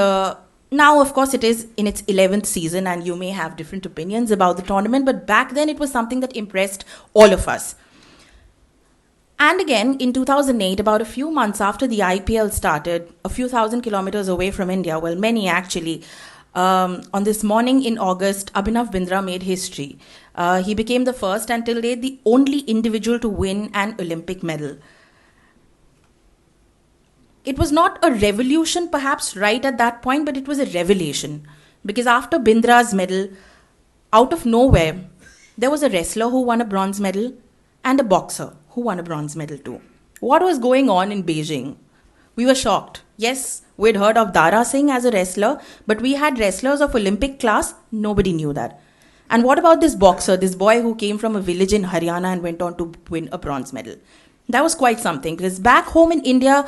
now, of course, it is in its 11th season, and you may have different opinions about the tournament, but back then it was something that impressed all of us. And again, in 2008, about a few months after the IPL started, a few thousand kilometers away from India, well, many actually, on this morning in August, Abhinav Bindra made history. He became the first and till date the only individual to win an Olympic medal. It was not a revolution perhaps right at that point, but it was a revelation. Because after Bindra's medal, out of nowhere, there was a wrestler who won a bronze medal and a boxer who won a bronze medal too. What was going on in Beijing? We were shocked. Yes, we'd heard of Dara Singh as a wrestler, but we had wrestlers of Olympic class. Nobody knew that. And what about this boxer, this boy who came from a village in Haryana and went on to win a bronze medal? That was quite something, because back home in India,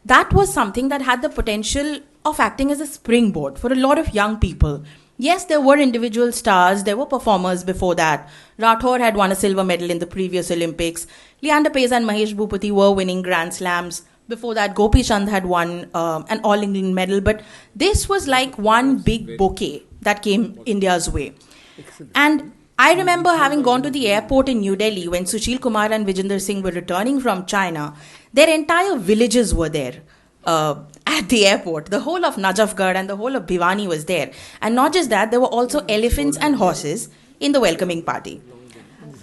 that was something that had the potential of acting as a springboard for a lot of young people. Yes, there were individual stars, there were performers before that. Rathore had won a silver medal in the previous Olympics. Leander Paes and Mahesh Bhupathi were winning Grand Slams. Before that, Gopi Chand had won an All-England medal. But this was like one big bouquet that came India's way. Excellent. And I remember having gone to the airport in New Delhi when Sushil Kumar and Vijender Singh were returning from China. Their entire villages were there at the airport. The whole of Najafgarh and the whole of Bhiwani was there. And not just that, there were also elephants and horses in the welcoming party.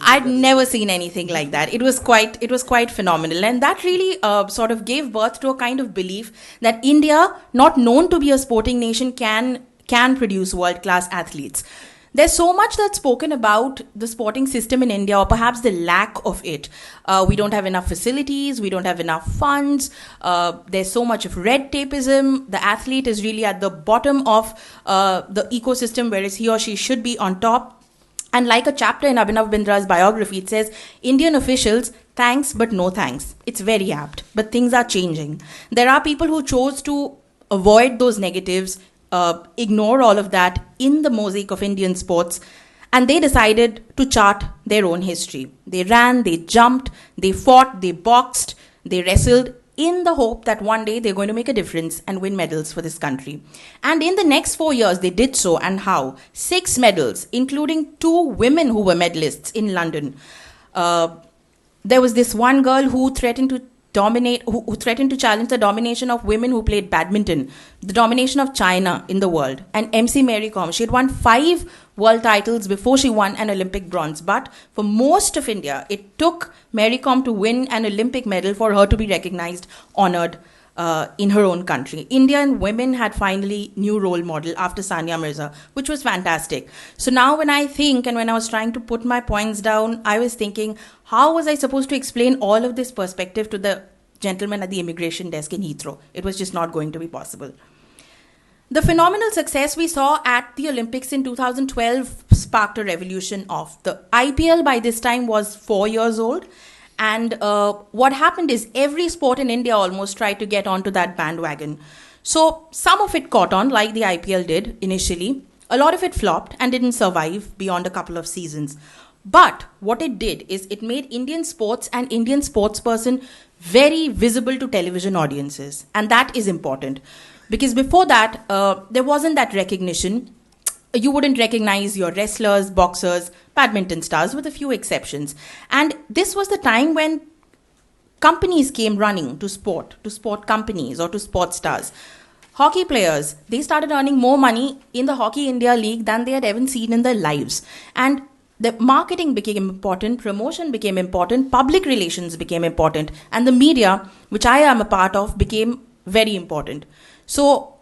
I'd never seen anything like that. It was quite phenomenal. And that really sort of gave birth to a kind of belief that India, not known to be a sporting nation, can produce world-class athletes. There's so much that's spoken about the sporting system in India, or perhaps the lack of it. We don't have enough facilities. We don't have enough funds. There's so much of red tapeism. The athlete is really at the bottom of the ecosystem, whereas he or she should be on top. And like a chapter in Abhinav Bindra's biography, it says, Indian officials, thanks but no thanks. It's very apt, but things are changing. There are people who chose to avoid those negatives, ignore all of that in the mosaic of Indian sports, and they decided to chart their own history. They ran, they jumped, they fought, they boxed, they wrestled in the hope that one day they're going to make a difference and win medals for this country. And in the next 4 years, they did so. And how? 6 medals, including 2 women who were medalists in London. There was this one girl who threatened to who threatened to challenge the domination of women who played badminton, the domination of China in the world. And MC Mary Kom, she had won 5 world titles before she won an Olympic bronze. But for most of India, it took Mary Kom to win an Olympic medal for her to be recognized, honored in her own country. Indian women had finally new role model after Sania Mirza, which was fantastic. So now when I think, and when I was trying to put my points down, I was thinking, how was I supposed to explain all of this perspective to the gentleman at the immigration desk in Heathrow? It was just not going to be possible. The phenomenal success we saw at the Olympics in 2012 sparked a revolution of the IPL. By this time was 4 years old. And what happened is every sport in India almost tried to get onto that bandwagon. So some of it caught on, like the IPL did initially. A lot of it flopped and didn't survive beyond a couple of seasons. But what it did is it made Indian sports and Indian sportsperson very visible to television audiences. And that is important. Because before that, there wasn't that recognition. You wouldn't recognize your wrestlers, boxers, badminton stars, with a few exceptions. And this was the time when companies came running to sport companies or to sports stars. Hockey players, they started earning more money in the Hockey India League than they had ever seen in their lives. And the marketing became important, promotion became important, public relations became important, and the media, which I am a part of, became very important. So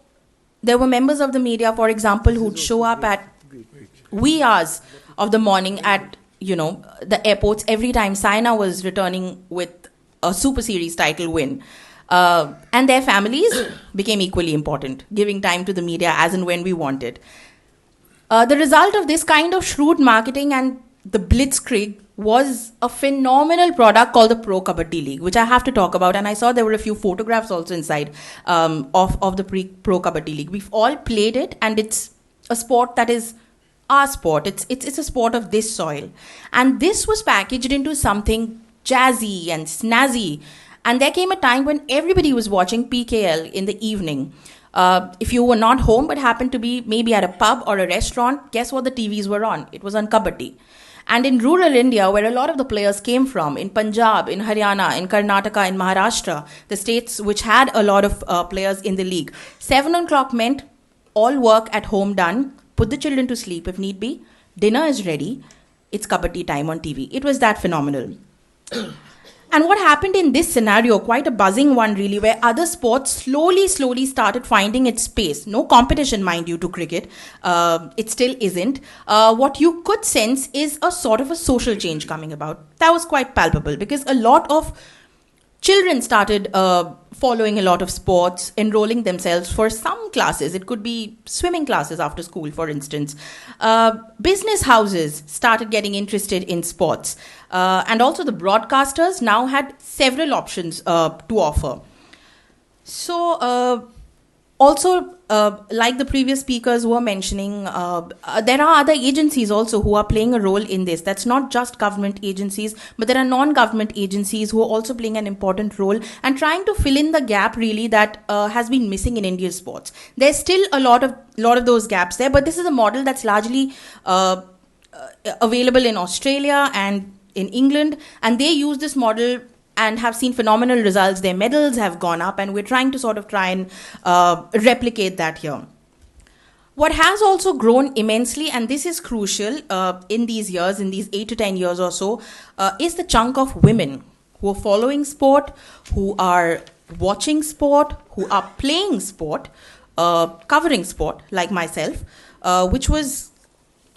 there were members of the media, for example, who'd show up at wee hours of the morning at, the airports every time Saina was returning with a Super Series title win. And their families became equally important, giving time to the media as and when we wanted. The result of this kind of shrewd marketing and the blitzkrieg was a phenomenal product called the Pro Kabaddi League, which I have to talk about. And I saw there were a few photographs also inside of the Pro Kabaddi League. We've all played it, and it's a sport that is our sport. It's a sport of this soil. And this was packaged into something jazzy and snazzy. And there came a time when everybody was watching PKL in the evening. If you were not home but happened to be maybe at a pub or a restaurant, guess what the TVs were on? It was on Kabaddi. And in rural India, where a lot of the players came from, in Punjab, in Haryana, in Karnataka, in Maharashtra, the states which had a lot of players in the league, 7 o'clock meant all work at home done, put the children to sleep if need be, dinner is ready, it's Kabaddi time on TV. It was that phenomenal. And what happened in this scenario, quite a buzzing one really, where other sports slowly started finding its space. No competition, mind you, to cricket. It still isn't. What you could sense is a sort of a social change coming about. That was quite palpable because a lot of children started following a lot of sports, enrolling themselves for some classes. It could be swimming classes after school, for instance. Business houses started getting interested in sports. And also the broadcasters now had several options to offer. So also, like the previous speakers were mentioning, there are other agencies also who are playing a role in this. That's not just government agencies, but there are non-government agencies who are also playing an important role and trying to fill in the gap really that has been missing in Indian sports. There's still a lot of those gaps there, but this is a model that's largely available in Australia and in England, and they use this model and have seen phenomenal results. Their medals have gone up, and we're trying to try and replicate that here. What has also grown immensely, and this is crucial in these years, in these 8 to 10 years or so, is the chunk of women who are following sport, who are watching sport, who are playing sport, covering sport, like myself, which was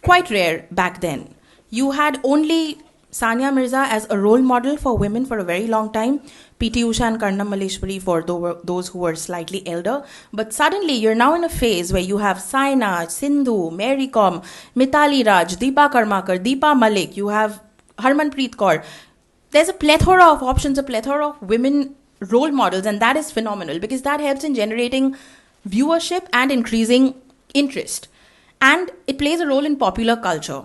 quite rare back then. You had only Sania Mirza as a role model for women for a very long time, PT Usha and Karnam Malleshwari for those who were slightly elder. But suddenly you're now in a phase where you have Saina, Sindhu, Mary Kom, Mithali Raj, Deepa Karmakar, Deepa Malik, you have Harmanpreet Kaur. There's a plethora of options, a plethora of women role models, and that is phenomenal because that helps in generating viewership and increasing interest. And it plays a role in popular culture.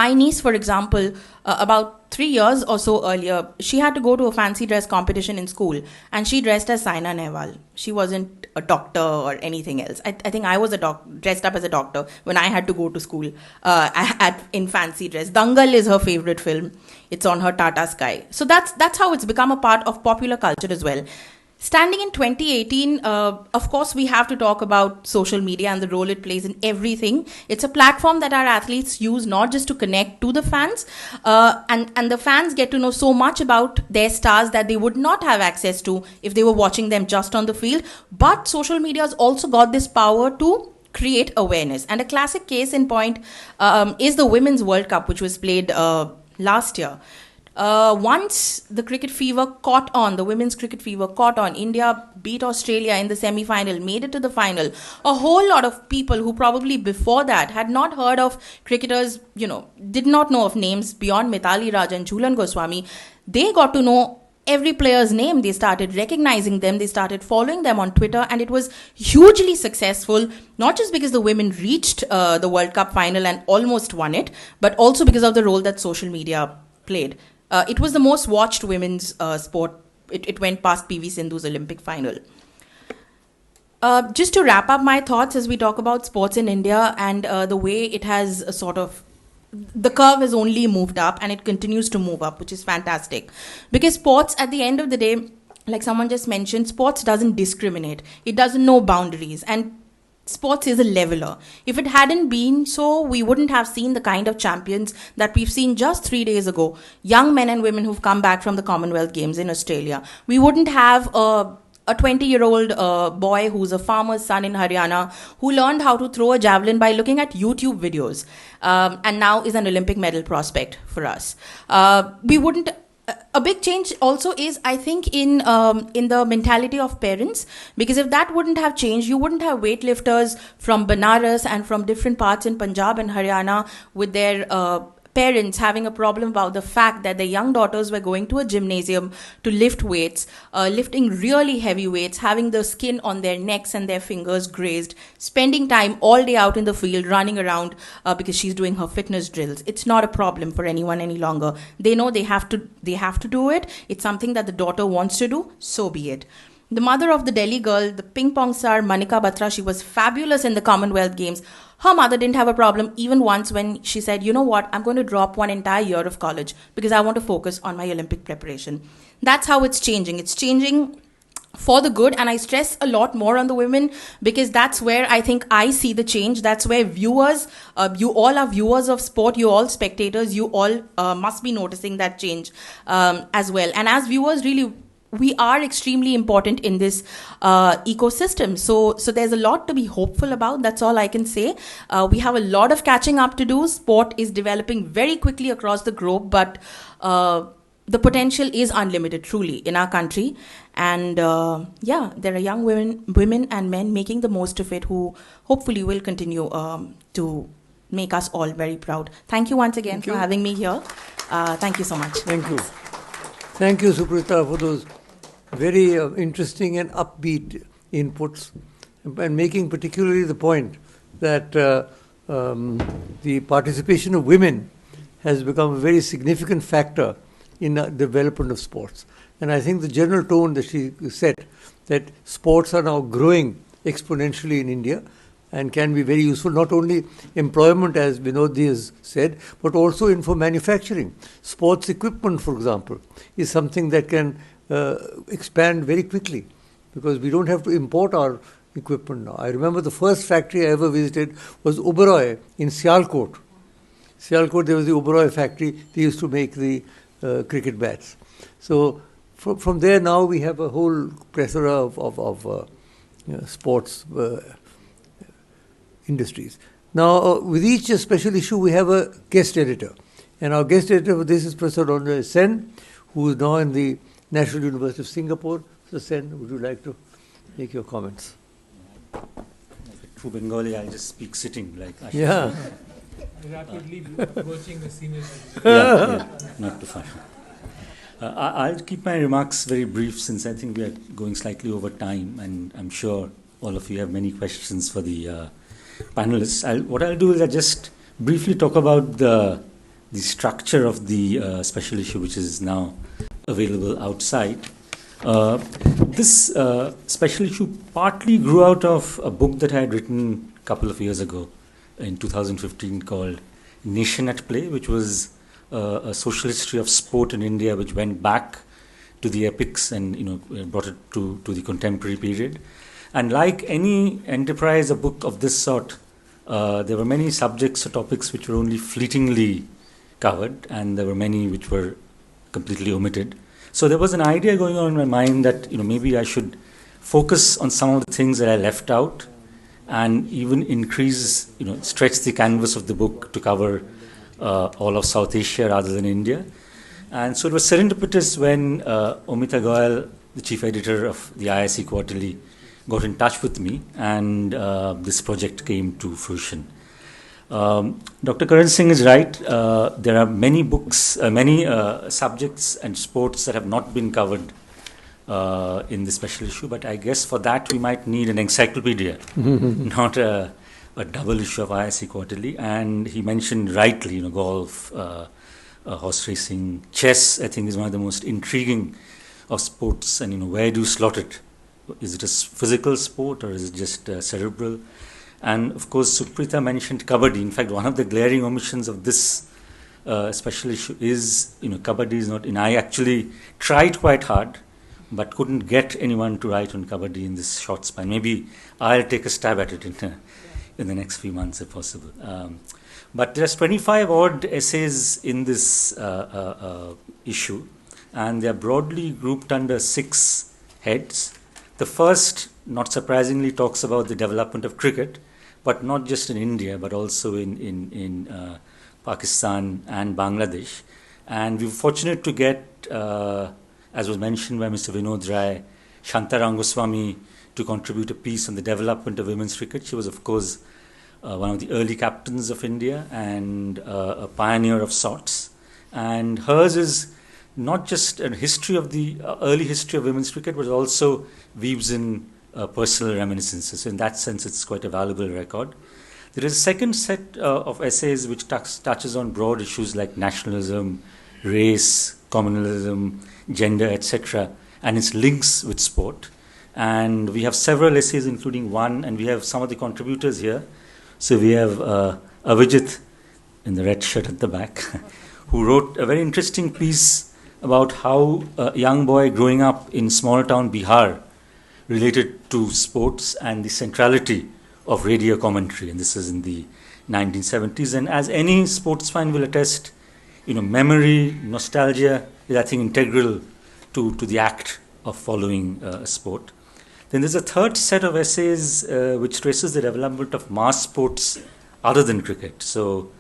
my niece, for example, about 3 years or so earlier, she had to go to a fancy dress competition in school, and she dressed as Saina Nehwal. She wasn't a doctor or anything else. I think I was dressed up as a doctor when I had to go to school in fancy dress. Dangal is her favorite film. It's on her Tata Sky. So that's how it's become a part of popular culture as well. Standing in 2018, of course, we have to talk about social media and the role it plays in everything. It's a platform that our athletes use not just to connect to the fans, and the fans get to know so much about their stars that they would not have access to if they were watching them just on the field. But social media has also got this power to create awareness. And a classic case in point is the Women's World Cup, which was played last year. Once the cricket fever caught on, the women's cricket fever caught on, India beat Australia in the semi-final, made it to the final. A whole lot of people who probably before that had not heard of cricketers, did not know of names beyond Mithali Raj and Jhulan Goswami, they got to know every player's name. They started recognizing them, they started following them on Twitter, and it was hugely successful, not just because the women reached the World Cup final and almost won it, but also because of the role that social media played. It was the most watched women's sport. It went past PV Sindhu's Olympic final. Just to wrap up my thoughts as we talk about sports in India and the way it has the curve has only moved up and it continues to move up, which is fantastic. Because sports, at the end of the day, like someone just mentioned, sports doesn't discriminate. It doesn't know boundaries. And sports is a leveler. If it hadn't been so, we wouldn't have seen the kind of champions that we've seen just 3 days ago. Young men and women who've come back from the Commonwealth Games in Australia. We wouldn't have a 20-year-old boy who's a farmer's son in Haryana who learned how to throw a javelin by looking at YouTube videos and now is an Olympic medal prospect for us. We wouldn't. A big change also is, I think, in the mentality of parents, because if that wouldn't have changed, you wouldn't have weightlifters from Banaras and from different parts in Punjab and Haryana with their parents having a problem about the fact that their young daughters were going to a gymnasium to lift weights, lifting really heavy weights, having the skin on their necks and their fingers grazed, spending time all day out in the field running around because she's doing her fitness drills. It's not a problem for anyone any longer. They know they have to do it. It's something that the daughter wants to do, so be it. The mother of the Delhi girl, the ping pong star Manika Batra, she was fabulous in the Commonwealth Games. Her mother didn't have a problem even once when she said, you know what, I'm going to drop one entire year of college because I want to focus on my Olympic preparation. That's how it's changing. It's changing for the good, and I stress a lot more on the women because that's where I think I see the change. That's where viewers, you all are viewers of sport, you all spectators, you all must be noticing that change as well. And as viewers, really, we are extremely important in this ecosystem. So there's a lot to be hopeful about. That's all I can say. We have a lot of catching up to do. Sport is developing very quickly across the globe, but the potential is unlimited, truly, in our country. And there are young women and men making the most of it who hopefully will continue to make us all very proud. Thank you once again for having me here. Thank you so much. Thank you. Thank you, Suprita, for those very interesting and upbeat inputs, and making particularly the point that the participation of women has become a very significant factor in the development of sports. And I think the general tone that she set, that sports are now growing exponentially in India and can be very useful, not only employment, as Vinodji has said, but also for manufacturing. Sports equipment, for example, is something that can expand very quickly because we don't have to import our equipment now. I remember the first factory I ever visited was Oberoi in Sialkot. Sialkot, there was the Oberoi factory. They used to make the cricket bats. So from there now we have a whole plethora of sports industries. Now, with each special issue, we have a guest editor. And our guest editor for this is Professor Ronjoy Sen, who is now in the National University of Singapore. So, Sen, would you like to make your comments? True Bengali, I just speak sitting. Rapidly approaching the senior not too far. I'll keep my remarks very brief since I think we are going slightly over time, and I'm sure all of you have many questions for the panelists. What I'll do is I'll just briefly talk about the the structure of the special issue, which is now available outside. This special issue partly grew out of a book that I had written a couple of years ago in 2015 called Nation at Play, which was a social history of sport in India, which went back to the epics and brought it to the contemporary period. And like any enterprise, a book of this sort, there were many subjects or topics which were only fleetingly covered, and there were many which were completely omitted. So there was an idea going on in my mind that maybe I should focus on some of the things that I left out, and even increase, stretch the canvas of the book to cover all of South Asia rather than India. And so it was serendipitous when Omita Goyal, the chief editor of the IISc Quarterly, got in touch with me, and this project came to fruition. Dr. Karan Singh is right. There are many books, many subjects and sports that have not been covered in the special issue, but I guess for that we might need an encyclopedia, not a double issue of IISc Quarterly. And he mentioned rightly, golf, horse racing, chess. I think is one of the most intriguing of sports. And where do you slot it? Is it a physical sport or is it just cerebral? And of course, Suprita mentioned kabaddi. In fact, one of the glaring omissions of this special issue is, kabaddi is not in. I actually tried quite hard, but couldn't get anyone to write on kabaddi in this short span. Maybe I'll take a stab at it in the next few months, if possible. But there's 25 odd essays in this issue, and they are broadly grouped under 6 heads. The first, not surprisingly, talks about the development of cricket, but not just in India, but also in Pakistan and Bangladesh. And we were fortunate to get, as was mentioned by Mr. Vinod Rai, Shanta Rangoswamy to contribute a piece on the development of women's cricket. She was, of course, one of the early captains of India and a pioneer of sorts. And hers is not just a history of the early history of women's cricket, but also weaves in personal reminiscences. So in that sense, it's quite a valuable record. There is a second set of essays which touches on broad issues like nationalism, race, communalism, gender, etc., and its links with sport. And we have several essays, including one, and we have some of the contributors here. So we have Avijit in the red shirt at the back, who wrote a very interesting piece about how a young boy growing up in small town Bihar related to sports and the centrality of radio commentary. And this is in the 1970s. And as any sports fan will attest, memory, nostalgia is, I think, integral to the act of following a sport. Then there's a third set of essays which traces the development of mass sports other than cricket. So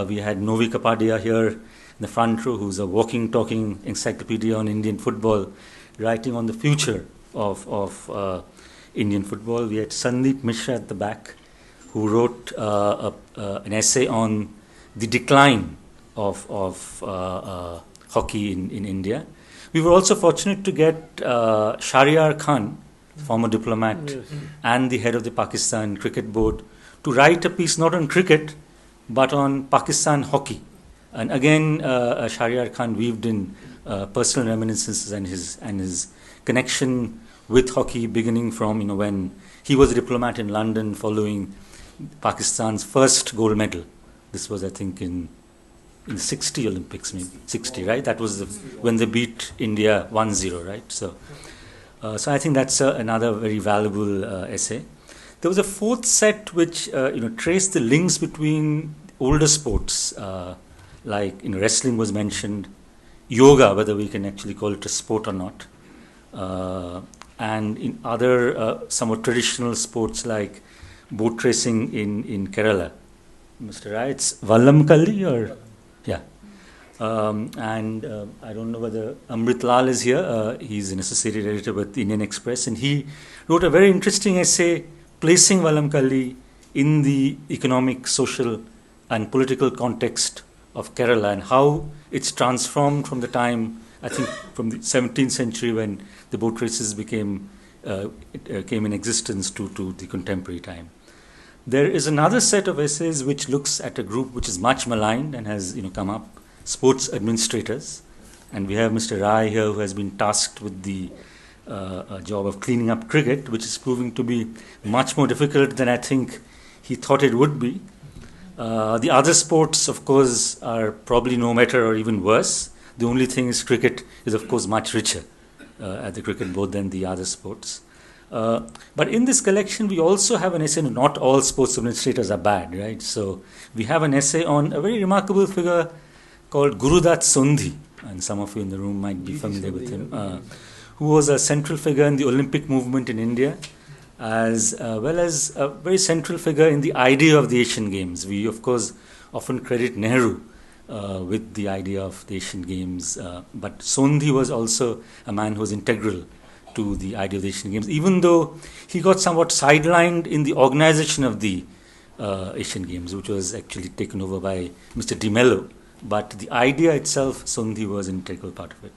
we had Novi Kapadia here in the front row, who's a walking, talking encyclopedia on Indian football, writing on the future of Indian football. We had Sandeep Mishra at the back, who wrote an essay on the decline of hockey in India. We were also fortunate to get Shahryar Khan, former diplomat, and the head of the Pakistan Cricket Board, to write a piece not on cricket, but on Pakistan hockey. And again, Shahryar Khan weaved in personal reminiscences and his connection with hockey, beginning from when he was a diplomat in London following Pakistan's first gold medal. This was, I think, in the 60 Olympics, maybe 60, right? That was when they beat India 1-0, right? So I think that's another very valuable essay. There was a fourth set which traced the links between older sports, like wrestling was mentioned, yoga, whether we can actually call it a sport or not, and in other somewhat traditional sports like boat racing in Kerala. Mr. Rai, it's Vallamkalli or yeah. And I don't know whether Amrit Lal is here. He's an associate editor with Indian Express, and he wrote a very interesting essay placing Vallamkalli in the economic, social, and political context of Kerala, and how it's transformed from the time, I think, from the 17th century when the boat races came in existence to the contemporary time. There is another set of essays which looks at a group which is much maligned and has come up, sports administrators. And we have Mr. Rai here who has been tasked with the job of cleaning up cricket, which is proving to be much more difficult than I think he thought it would be. The other sports, of course, are probably no better or even worse. The only thing is cricket is, of course, much richer at the cricket board than the other sports. But in this collection, we also have an essay. Not all sports administrators are bad, right? So we have an essay on a very remarkable figure called Gurudat Sondhi, and some of you in the room might be familiar with him, who was a central figure in the Olympic movement in India, as well as a very central figure in the idea of the Asian Games. We, of course, often credit Nehru with the idea of the Asian Games, but Sondhi was also a man who was integral to the idea of the Asian Games, even though he got somewhat sidelined in the organization of the Asian Games, which was actually taken over by Mr. Di Mello. But the idea itself, Sondhi was an integral part of it.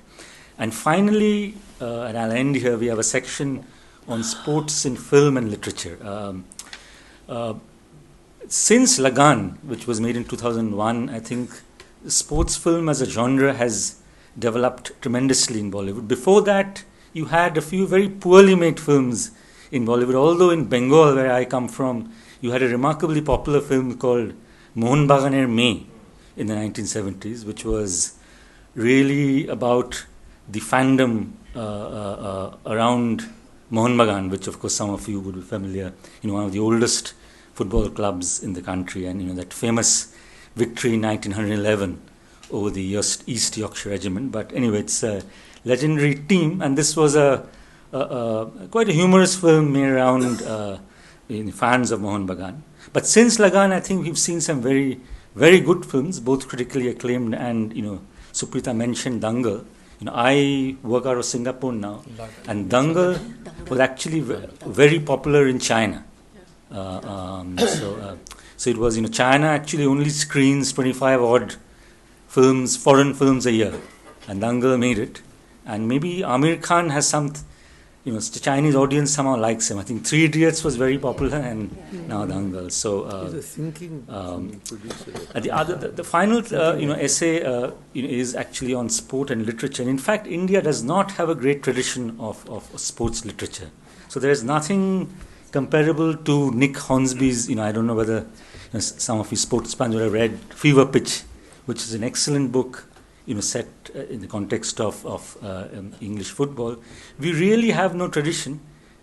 And finally, and I'll end here, we have a section on sports in film and literature. Since Lagan, which was made in 2001, I think sports film as a genre has developed tremendously in Bollywood. Before that, you had a few very poorly made films in Bollywood, although in Bengal, where I come from, you had a remarkably popular film called Mohan Baganer Mein in the 1970s, which was really about the fandom around Mohun Bagan, which of course some of you would be familiar, one of the oldest football clubs in the country, and that famous victory in 1911 over the East Yorkshire Regiment. But anyway, it's a legendary team, and this was quite a humorous film made around fans of Mohun Bagan. But since Lagan, I think we've seen some very, very good films, both critically acclaimed and, Suprita mentioned Dangal. I work out of Singapore now, and Dangal was actually very popular in China. So it was, China actually only screens 25 odd films, foreign films a year, and Dangal made it. And maybe Amir Khan has some, the Chinese audience somehow likes him. I think Three Idiots was very popular, and now Dangal. So he's a thinking producer. The final essay is actually on sport and literature. And in fact, India does not have a great tradition of sports literature. So there is nothing comparable to Nick Hornsby's. I don't know whether some of you sports fans would have read Fever Pitch, which is an excellent book. Set in the context of English football. We really have no tradition,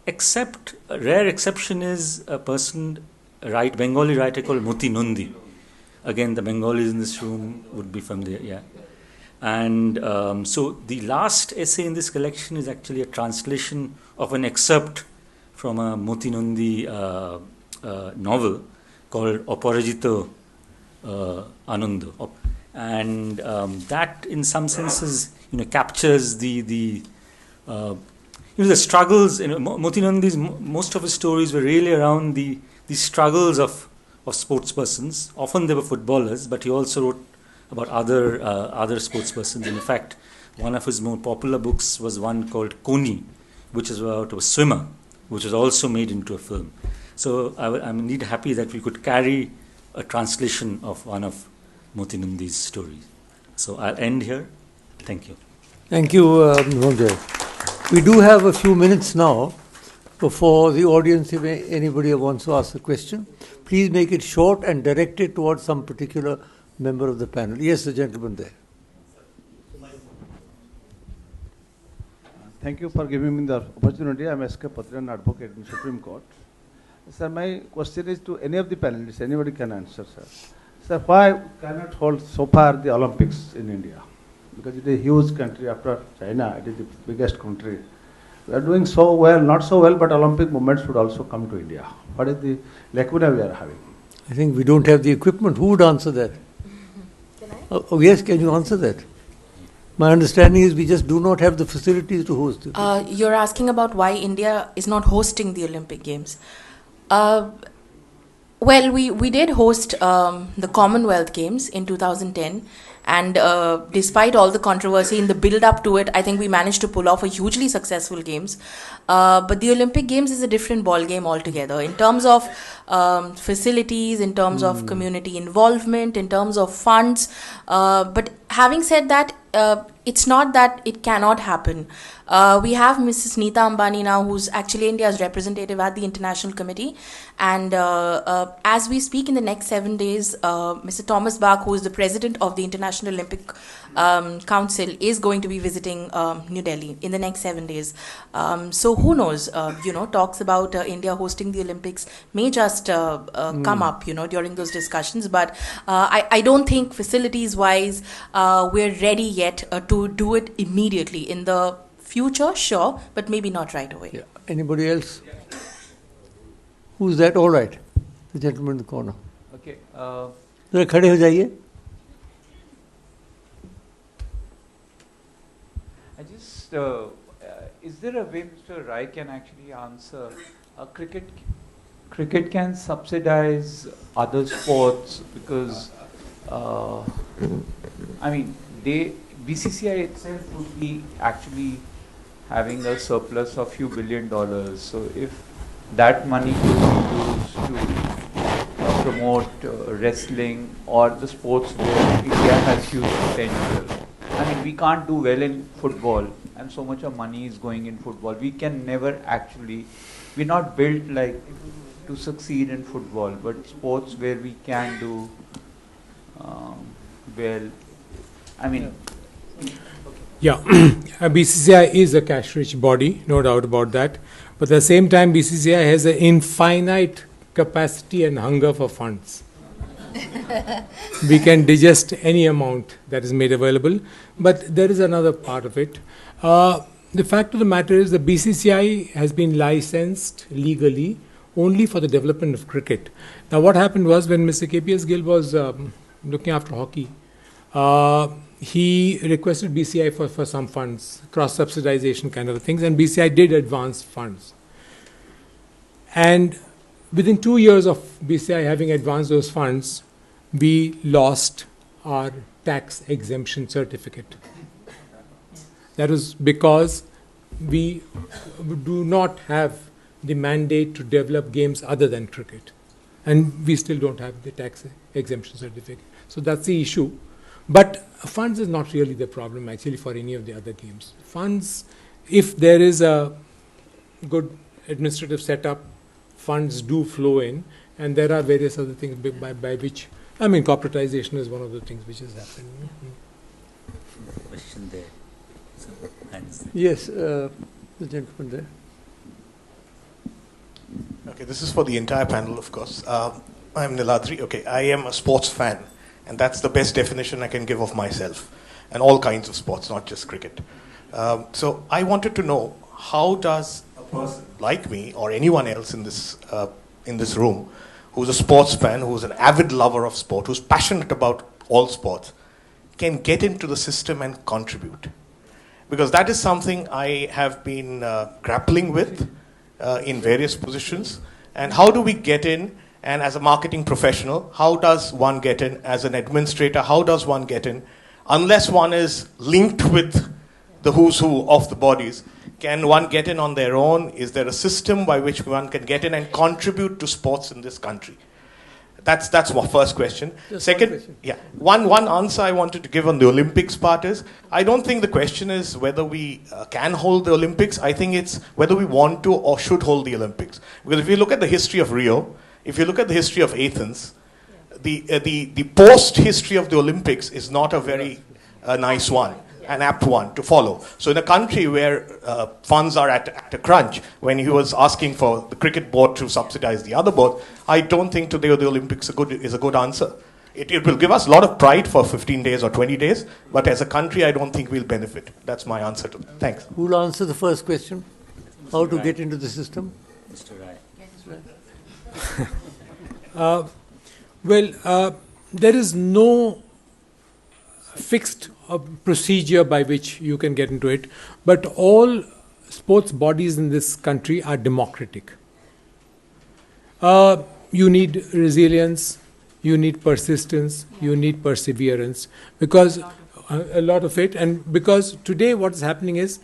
except a rare exception is a Bengali writer called Moti Nandi. Again, the Bengalis in this room would be from there, yeah. And so the last essay in this collection is actually a translation of an excerpt from a Moti Nandi novel called Aparajito Anando. And that, in some senses, captures the struggles. Moti Nandi's most of his stories were really around the struggles of sportspersons. Often they were footballers, but he also wrote about other sportspersons. In fact, one of his more popular books was one called Koni, which is about a swimmer, which was also made into a film. So I'm indeed happy that we could carry a translation of one of Moti Nandi's stories. So I'll end here. Thank you. Thank you, Rohde. We do have a few minutes now for the audience. If anybody wants to ask a question, please make it short and direct it towards some particular member of the panel. Yes, the gentleman there. Thank you for giving me the opportunity. I'm S.K. Patran, advocate in Supreme Court. Sir, my question is to any of the panelists. Anybody can answer, sir. Sir, why cannot hold so far the Olympics in India? Because it is a huge country after China. It is the biggest country. We are doing so well, not so well, but Olympic movement should also come to India. What is the lacuna we are having? I think we don't have the equipment. Who would answer that? Can I? Oh, yes, can you answer that? My understanding is we just do not have the facilities to host it. You're asking about why India is not hosting the Olympic Games. Well, we did host the Commonwealth Games in 2010, And despite all the controversy in the build-up to it, I think we managed to pull off a hugely successful games. But the Olympic Games is a different ball game altogether in terms of facilities, in terms of community involvement, in terms of funds. But having said that, it's not that it cannot happen. We have Mrs. Neeta Ambani now, who's actually India's representative at the International Committee. And as we speak, in the next 7 days, Mr. Thomas Bach, who is the president of the International Olympic Council, is going to be visiting New Delhi in the next 7 days. So who knows, talks about India hosting the Olympics may just come up, during those discussions. But I don't think facilities-wise we're ready yet to do it immediately. In the future, sure, but maybe not right away. Yeah. Anybody else? Who's that? All right. The gentleman in the corner. Okay. Zara khade ho jaiye. I just, is there a way Mr. Rai can actually answer? Cricket can subsidize other sports because, BCCI itself would be actually having a surplus of few $1 billion. So if that money could be used to promote wrestling or the sports where India has huge potential. We can't do well in football and so much of money is going in football. We can never actually, we're not built like to succeed in football, but sports where we can do well. Yeah, BCCI is a cash-rich body, no doubt about that. But at the same time, BCCI has an infinite capacity and hunger for funds. We can digest any amount that is made available. But there is another part of it. The fact of the matter is the BCCI has been licensed legally only for the development of cricket. Now, what happened was when Mr. KPS Gill was looking after hockey, he requested BCI for some funds, cross-subsidization kind of things, and BCI did advance funds. And within 2 years of BCI having advanced those funds, we lost our tax exemption certificate. That was because we do not have the mandate to develop games other than cricket. And we still don't have the tax exemption certificate. So that's the issue. But funds is not really the problem actually for any of the other games. Funds, if there is a good administrative setup, funds do flow in, and there are various other things by which, corporatization is one of the things which is happening. Question there. Yes, the gentleman there. Okay, this is for the entire panel, of course. I'm Niladri. Okay, I am a sports fan, and that's the best definition I can give of myself, and all kinds of sports, not just cricket. So I wanted to know, how does a person like me or anyone else in this room, who's a sports fan, who's an avid lover of sport, who's passionate about all sports, can get into the system and contribute? Because that is something I have been grappling with in various positions. And how do we get in? And as a marketing professional, how does one get in? As an administrator, how does one get in? Unless one is linked with the who's who of the bodies, can one get in on their own? Is there a system by which one can get in and contribute to sports in this country? That's my first question. Just Second, one question. yeah, one answer I wanted to give on the Olympics part is, I don't think the question is whether we can hold the Olympics. I think it's whether we want to or should hold the Olympics. Because if you look at the history of Rio, if you look at the history of Athens, the post-history of the Olympics is not a very nice one, an apt one to follow. So in a country where funds are at a crunch, when he was asking for the cricket board to subsidize the other board, I don't think today the Olympics is a good answer. It will give us a lot of pride for 15 days or 20 days, but as a country, I don't think we'll benefit. That's my answer to that. Thanks. Who will answer the first question? How to get into the system? Mr. Rai. There is no fixed procedure by which you can get into it, but all sports bodies in this country are democratic. You need resilience, you need persistence, you need perseverance, because a lot of it, and because today what is happening is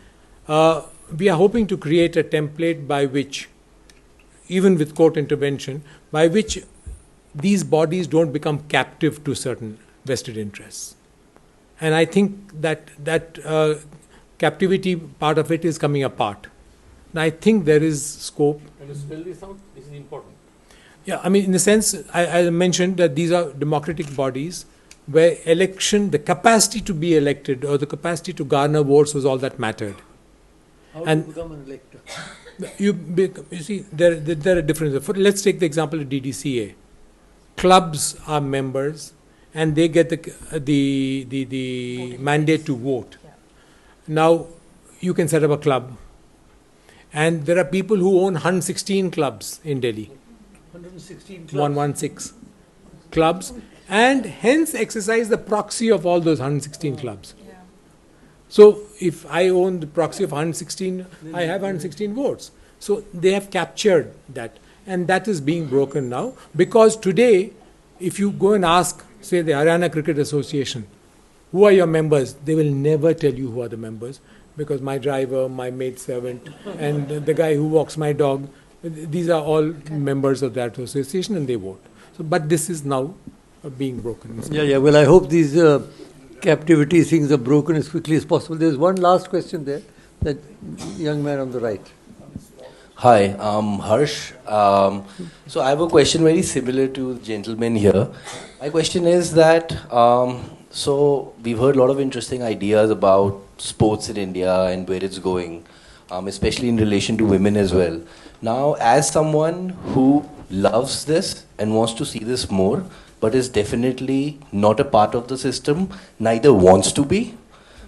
we are hoping to create a template by which, even with court intervention, by which these bodies don't become captive to certain vested interests. And I think that captivity part of it is coming apart. And I think there is scope. Can you spell this out? This is important. Yeah, I mean, in the sense, I mentioned that these are democratic bodies where election, the capacity to be elected or the capacity to garner votes was all that mattered. How And to become an elector? You see, there are differences. Let's take the example of DDCA. Clubs are members, and they get the mandate to vote. Now, you can set up a club, and there are people who own 116 clubs in Delhi. 116 clubs. 116 clubs, and hence exercise the proxy of all those 116 clubs. So if I own the proxy of 116, I have 116 votes. So they have captured that, and that is being broken now, because today, if you go and ask, say, the Haryana Cricket Association, who are your members, they will never tell you who are the members, because my driver, my maidservant, and the guy who walks my dog, these are all members of that association, and they vote. So, but this is now being broken. Yeah. Well, I hope these captivity things are broken as quickly as possible. There's one last question there. That young man on the right. Hi, I'm Harsh. So I have a question very similar to the gentleman here. My question is that, so we've heard a lot of interesting ideas about sports in India and where it's going, especially in relation to women as well. Now, as someone who loves this and wants to see this more, but is definitely not a part of the system, neither wants to be,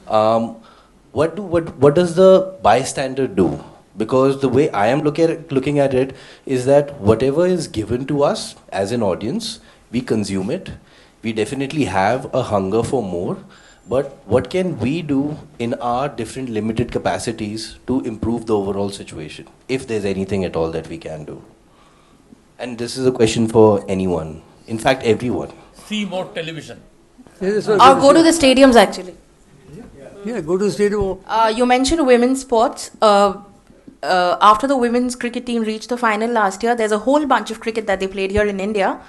what does the bystander do? Because the way I am looking at it is that whatever is given to us as an audience, we consume it. We definitely have a hunger for more. But what can we do in our different limited capacities to improve the overall situation, if there's anything at all that we can do? And this is a question for anyone. In fact, everyone. See more television. Or go to the stadiums, actually. Yeah, go to the stadium. You mentioned women's sports. After the women's cricket team reached the final last year, there's a whole bunch of cricket that they played here in India.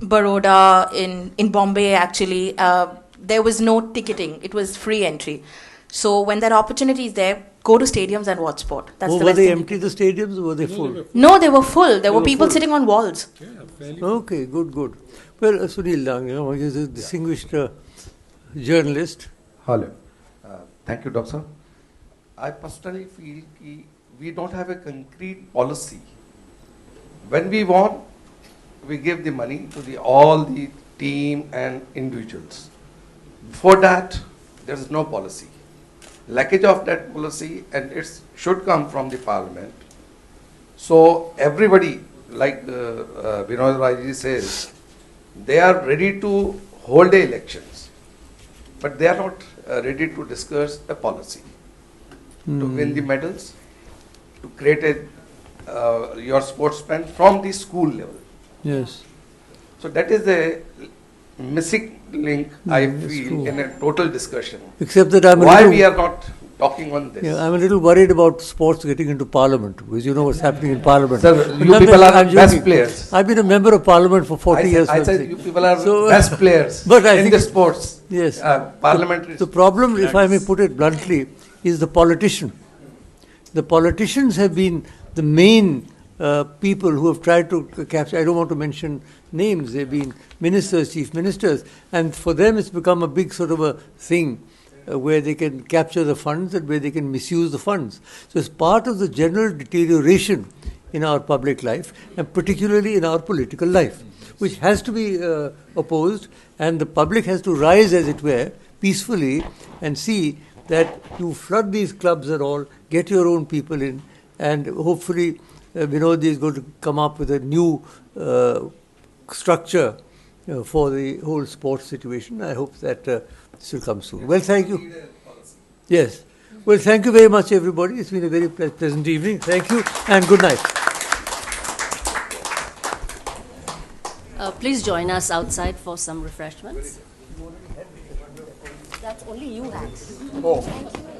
Baroda, in Bombay, actually. There was no ticketing. It was free entry. So when that opportunity is there, go to stadiums and watch sport. That's the were best they thing. empty, the stadiums, or were they full? No, they were full. There were were people full. sitting on walls. Okay, good. Well, Sunil Lang, he is a distinguished journalist. Hello. Thank you, Doctor. I personally feel that we don't have a concrete policy. When we want, we give the money to all the team and individuals. Before that, there is no policy. Lackage of that policy, and it should come from the parliament. So everybody, like Vinod Raji says, they are ready to hold the elections, but they are not ready to discuss a policy to win the medals, to create your sportsmen from the school level. Yes. So that is the missing link, I feel, in a total discussion. Except that I'm why we are not talking on this. Yeah, I'm a little worried about sports getting into Parliament, because you know what's happening in Parliament. Sir, you people are best players. I've been a member of Parliament for 40 years. I said you people are best players but I in think the sports. Yes. Parliamentary. The problem, if I may put it bluntly, is the politician. The politicians have been the main people who have tried to capture. I don't want to mention names. They've been ministers, chief ministers, and for them it's become a big sort of a thing where they can capture the funds and where they can misuse the funds. So it's part of the general deterioration in our public life, and particularly in our political life, which has to be opposed, and the public has to rise, as it were, peacefully and see that you flood these clubs and all, get your own people in, and hopefully Vinod is going to come up with a new structure for the whole sports situation. I hope that this will come soon. Well, thank you. Yes. Well, thank you very much, everybody. It's been a very pleasant evening. Thank you, and good night. Please join us outside for some refreshments. That's only you had. Oh.